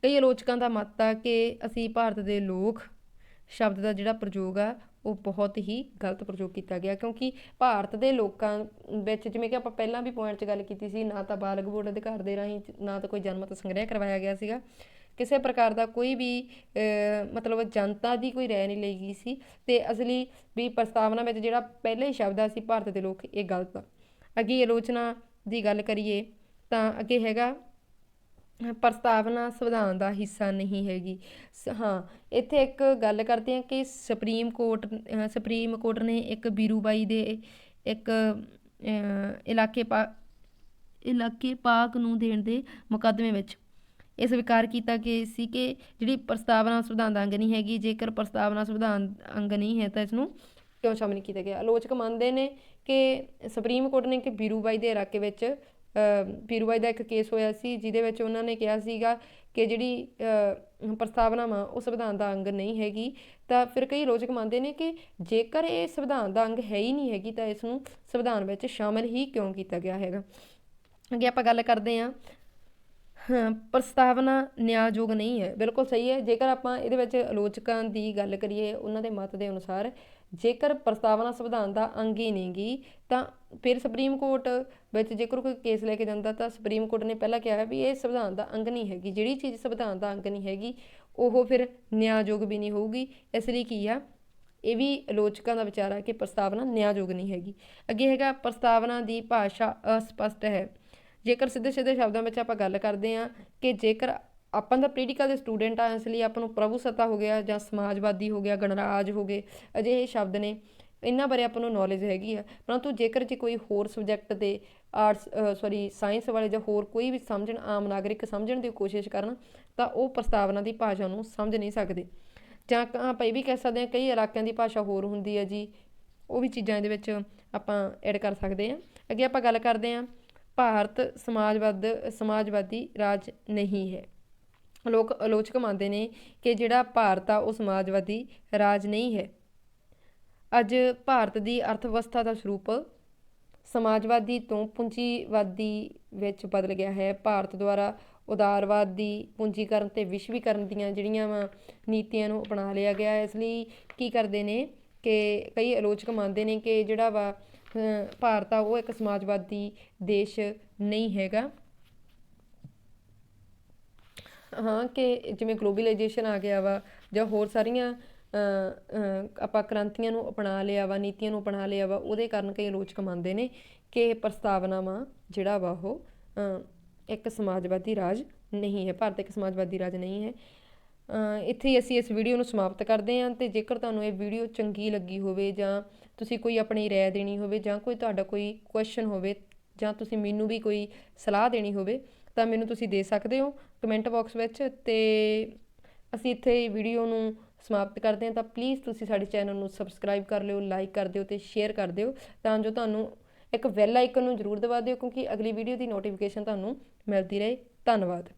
ਕਈ ਆਲੋਚਕਾਂ ਦਾ ਮੱਤ ਆ ਕਿ ਅਸੀਂ ਭਾਰਤ ਦੇ ਲੋਕ ਸ਼ਬਦ ਦਾ ਜਿਹੜਾ ਪ੍ਰਯੋਗ ਆ ਉਹ ਬਹੁਤ ਹੀ ਗਲਤ ਪ੍ਰਯੋਗ ਕੀਤਾ ਗਿਆ, ਕਿਉਂਕਿ ਭਾਰਤ ਦੇ ਲੋਕਾਂ ਵਿੱਚ ਜਿਵੇਂ ਕਿ ਆਪਾਂ ਪਹਿਲਾਂ ਵੀ ਪੁਆਇੰਟ 'ਚ ਗੱਲ ਕੀਤੀ ਸੀ, ਨਾ ਤਾਂ ਬਾਲਗ ਵੋਟ ਅਧਿਕਾਰ ਦੇ ਰਾਹੀਂ ਨਾ ਤਾਂ ਕੋਈ ਜਨਮਤ ਸੰਗ੍ਰਹਿ ਕਰਵਾਇਆ ਗਿਆ ਸੀਗਾ, ਕਿਸੇ ਪ੍ਰਕਾਰ ਦਾ ਕੋਈ ਵੀ ਮਤਲਬ ਜਨਤਾ ਦੀ ਕੋਈ ਰਾਏ ਨਹੀਂ ਲਈ ਗਈ ਸੀ, ਅਤੇ ਅਸਲੀ ਵੀ ਪ੍ਰਸਤਾਵਨਾ ਵਿੱਚ ਜਿਹੜਾ ਪਹਿਲਾ ਹੀ ਸ਼ਬਦ ਆ ਸੀ ਭਾਰਤ ਦੇ ਲੋਕ, ਇਹ ਗਲਤ ਆ। ਅੱਗੇ ਆਲੋਚਨਾ ਦੀ ਗੱਲ ਕਰੀਏ ਤਾਂ ਅੱਗੇ ਹੈਗਾ ਪ੍ਰਸਤਾਵਨਾ ਸੰਵਿਧਾਨ ਦਾ ਹਿੱਸਾ ਨਹੀਂ ਹੈਗੀ। ਇੱਥੇ ਇੱਕ ਗੱਲ ਕਰਦੇ ਹਾਂ ਕਿ ਸੁਪਰੀਮ ਕੋਰਟ ਨੇ ਇੱਕ ਵੀਰੂਬਾਈ ਦੇ ਇੱਕ ਇਲਾਕੇ ਪਾਕ ਨੂੰ ਦੇਣ ਦੇ ਮੁਕੱਦਮੇ ਵਿੱਚ ਇਹ ਸਵੀਕਾਰ ਕੀਤਾ ਕਿ ਜਿਹੜੀ ਪ੍ਰਸਤਾਵਨਾ ਸੰਵਿਧਾਨ ਦਾ ਅੰਗ ਨਹੀਂ ਹੈਗੀ। ਜੇਕਰ ਪ੍ਰਸਤਾਵਨਾ ਸੰਵਿਧਾਨ ਅੰਗ ਨਹੀਂ ਹੈ ਤਾਂ ਇਸ ਨੂੰ ਕਿਉਂ ਸ਼ਾਮਿਲ ਕੀਤਾ ਗਿਆ? ਆਲੋਚਕ ਮੰਨਦੇ ਨੇ ਕਿ ਸੁਪਰੀਮ ਕੋਰਟ ਨੇ ਕਿ ਵੀਰੂਬਾਈ ਦੇ ਇਲਾਕੇ ਵਿੱਚ ਪੀਰੂ ਬਾਈ ਦਾ ਇੱਕ ਕੇਸ ਹੋਇਆ ਸੀ ਜਿਹਦੇ ਵਿੱਚ ਉਹਨਾਂ ਨੇ ਕਿਹਾ ਸੀਗਾ ਕਿ ਜਿਹੜੀ ਪ੍ਰਸਤਾਵਨਾ ਵਾ ਉਹ ਸੰਵਿਧਾਨ ਦਾ ਅੰਗ ਨਹੀਂ ਹੈਗੀ। ਤਾਂ ਫਿਰ ਕਈ ਆਲੋਚਕ ਮੰਨਦੇ ਨੇ ਕਿ ਜੇਕਰ ਇਹ ਸੰਵਿਧਾਨ ਦਾ ਅੰਗ ਹੈ ਹੀ ਨਹੀਂ ਹੈਗੀ ਤਾਂ ਇਸ ਨੂੰ ਸੰਵਿਧਾਨ ਵਿੱਚ ਸ਼ਾਮਿਲ ਹੀ ਕਿਉਂ ਕੀਤਾ ਗਿਆ ਹੈਗਾ। ਅੱਗੇ ਆਪਾਂ ਗੱਲ ਕਰਦੇ ਹਾਂ, ਪ੍ਰਸਤਾਵਨਾ ਨਿਆਂਯੋਗ ਨਹੀਂ ਹੈ। ਬਿਲਕੁਲ ਸਹੀ ਹੈ। ਜੇਕਰ ਆਪਾਂ ਇਹਦੇ ਵਿੱਚ ਆਲੋਚਕਾਂ ਦੀ ਗੱਲ ਕਰੀਏ, ਉਹਨਾਂ ਦੇ ਮਤ ਦੇ ਅਨੁਸਾਰ ਜੇਕਰ ਪ੍ਰਸਤਾਵਨਾ ਸੰਵਿਧਾਨ ਦਾ ਅੰਗ ਹੀ ਨਹੀਂ ਗੀ ਤਾਂ ਫਿਰ ਸੁਪਰੀਮ ਕੋਰਟ ਵਿੱਚ ਜੇਕਰ ਕੋਈ ਕੇਸ ਲੈ ਕੇ ਜਾਂਦਾ ਤਾਂ ਸੁਪਰੀਮ ਕੋਰਟ ਨੇ ਪਹਿਲਾਂ ਕਿਹਾ ਵੀ ਇਹ ਸੰਵਿਧਾਨ ਦਾ ਅੰਗ ਨਹੀਂ ਹੈਗੀ। ਜਿਹੜੀ ਚੀਜ਼ ਸੰਵਿਧਾਨ ਦਾ ਅੰਗ ਨਹੀਂ ਹੈਗੀ ਉਹ ਫਿਰ ਨਿਆਂਯੋਗ ਵੀ ਨਹੀਂ ਹੋਊਗੀ। ਇਸ ਲਈ ਕੀ ਆ, ਇਹ ਵੀ ਆਲੋਚਕਾਂ ਦਾ ਵਿਚਾਰ ਆ ਕਿ ਪ੍ਰਸਤਾਵਨਾ ਨਿਆਂਯੋਗ ਨਹੀਂ ਹੈਗੀ। ਅੱਗੇ ਹੈਗਾ, ਪ੍ਰਸਤਾਵਨਾ ਦੀ ਭਾਸ਼ਾ ਅਸਪਸ਼ਟ ਹੈ। ਜੇਕਰ ਸਿੱਧੇ ਸ਼ਬਦਾਂ ਵਿੱਚ ਆਪਾਂ ਗੱਲ ਕਰਦੇ ਹਾਂ ਕਿ ਜੇਕਰ ਆਪਾਂ ਦਾ ਪੋਲੀਟੀਕਲ ਦੇ ਸਟੂਡੈਂਟ ਆ, ਇਸ ਲਈ ਆਪਾਂ ਨੂੰ ਪ੍ਰਭੂ ਸੱਤਾ ਹੋ ਗਿਆ ਜਾਂ ਸਮਾਜਵਾਦੀ ਹੋ ਗਿਆ, ਗਣਰਾਜ ਹੋ ਗਏ, ਅਜਿਹੇ ਸ਼ਬਦ ਨੇ, ਇਹਨਾਂ ਬਾਰੇ ਆਪਾਂ ਨੂੰ ਨੌਲੇਜ ਹੈਗੀ ਆ। ਪਰੰਤੂ ਜੇਕਰ ਜੇ ਕੋਈ ਹੋਰ ਸਬਜੈਕਟ ਦੇ ਸਾਇੰਸ ਵਾਲੇ ਜਾਂ ਹੋਰ ਕੋਈ ਵੀ ਸਮਝਣ, ਆਮ ਨਾਗਰਿਕ ਸਮਝਣ ਦੀ ਕੋਸ਼ਿਸ਼ ਕਰਨ ਤਾਂ ਉਹ ਪ੍ਰਸਤਾਵਨਾ ਦੀ ਭਾਸ਼ਾ ਨੂੰ ਸਮਝ ਨਹੀਂ ਸਕਦੇ। ਜਾਂ ਆਪਾਂ ਇਹ ਵੀ ਕਹਿ ਸਕਦੇ ਹਾਂ ਕਈ ਇਲਾਕਿਆਂ ਦੀ ਭਾਸ਼ਾ ਹੋਰ ਹੁੰਦੀ ਹੈ ਜੀ, ਉਹ ਵੀ ਚੀਜ਼ਾਂ ਇਹਦੇ ਵਿੱਚ ਆਪਾਂ ਐਡ ਕਰ ਸਕਦੇ ਹਾਂ। ਅੱਗੇ ਆਪਾਂ ਗੱਲ ਕਰਦੇ ਹਾਂ, ਭਾਰਤ ਸਮਾਜਵਾਦੀ ਰਾਜ ਨਹੀਂ ਹੈ। ਆਲੋਚਕ ਮੰਨਦੇ ਨੇ ਕਿ ਜਿਹੜਾ ਭਾਰਤ ਆ ਉਹ ਸਮਾਜਵਾਦੀ ਰਾਜ ਨਹੀਂ ਹੈ। ਅੱਜ ਭਾਰਤ ਦੀ ਅਰਥ ਵਿਵਸਥਾ ਦਾ ਸਰੂਪ ਸਮਾਜਵਾਦੀ ਤੋਂ ਪੂੰਜੀਵਾਦੀ ਵਿੱਚ ਬਦਲ ਗਿਆ ਹੈ। ਭਾਰਤ ਦੁਆਰਾ ਉਦਾਰਵਾਦੀ ਪੂੰਜੀਕਰਨ ਤੇ ਵਿਸ਼ਵੀਕਰਨ ਦੀਆਂ ਜਿਹੜੀਆਂ ਵਾ ਨੀਤੀਆਂ ਨੂੰ ਅਪਣਾ ਲਿਆ ਗਿਆ। ਇਸ ਲਈ ਕੀ ਕਰਦੇ ਨੇ ਕਿ ਕਈ ਆਲੋਚਕ ਮੰਨਦੇ ਨੇ ਕਿ ਜਿਹੜਾ ਵਾ ਭਾਰਤ ਆ ਉਹ ਇੱਕ ਸਮਾਜਵਾਦੀ ਦੇਸ਼ ਨਹੀਂ ਹੈਗਾ। ਹਾਂ, ਕਿ ਜਿਵੇਂ ਗਲੋਬਲਾਈਜੇਸ਼ਨ ਆ ਗਿਆ ਵਾ ਜਾਂ ਹੋਰ ਸਾਰੀਆਂ ਆਪਾਂ ਕ੍ਰਾਂਤੀਆਂ ਨੂੰ ਅਪਣਾ ਲਿਆ ਵਾ, ਨੀਤੀਆਂ ਨੂੰ ਅਪਣਾ ਲਿਆ ਵਾ, ਉਹਦੇ ਕਾਰਨ ਕਈ ਆਲੋਚਕ ਮੰਨਦੇ ਨੇ ਕਿ ਪ੍ਰਸਤਾਵਨਾਵਾਂ ਜਿਹੜਾ ਵਾ ਉਹ ਇੱਕ ਸਮਾਜਵਾਦੀ ਰਾਜ ਨਹੀਂ ਹੈ। ਭਾਰਤ ਇੱਕ ਸਮਾਜਵਾਦੀ ਰਾਜ ਨਹੀਂ ਹੈ। ਇੱਥੇ ਹੀ ਅਸੀਂ ਇਸ ਵੀਡੀਓ ਨੂੰ ਸਮਾਪਤ ਕਰਦੇ ਹਾਂ। ਅਤੇ ਜੇਕਰ ਤੁਹਾਨੂੰ ਇਹ ਵੀਡੀਓ ਚੰਗੀ ਲੱਗੀ ਹੋਵੇ ਜਾਂ ਤੁਸੀਂ ਕੋਈ ਆਪਣੀ ਰਾਏ ਦੇਣੀ ਹੋਵੇ ਜਾਂ ਕੋਈ ਤੁਹਾਡਾ ਕੋਈ ਕੁਐਸਚਨ ਹੋਵੇ ਜਾਂ ਤੁਸੀਂ ਮੈਨੂੰ ਵੀ ਕੋਈ ਸਲਾਹ ਦੇਣੀ ਹੋਵੇ ਤਾਂ ਮੈਨੂੰ ਤੁਸੀਂ ਦੇ ਸਕਦੇ ਹੋ ਕਮੈਂਟ ਬਾਕਸ ਵਿੱਚ। ਅਤੇ ਅਸੀਂ ਇੱਥੇ ਵੀਡੀਓ ਨੂੰ ਸਮਾਪਤ ਕਰਦੇ ਹਾਂ। ਤਾਂ ਪਲੀਜ਼ ਤੁਸੀਂ ਸਾਡੇ ਚੈਨਲ ਨੂੰ ਸਬਸਕ੍ਰਾਈਬ ਕਰ ਲਿਓ, ਲਾਈਕ ਕਰ ਦਿਓ ਅਤੇ ਸ਼ੇਅਰ ਕਰ ਦਿਓ ਤਾਂ ਜੋ ਤੁਹਾਨੂੰ ਇੱਕ ਬੈਲ ਆਈਕਨ ਨੂੰ ਜ਼ਰੂਰ ਦਬਾ ਦਿਓ ਕਿਉਂਕਿ ਅਗਲੀ ਵੀਡੀਓ ਦੀ ਨੋਟੀਫਿਕੇਸ਼ਨ ਤੁਹਾਨੂੰ ਮਿਲਦੀ ਰਹੇ। ਧੰਨਵਾਦ।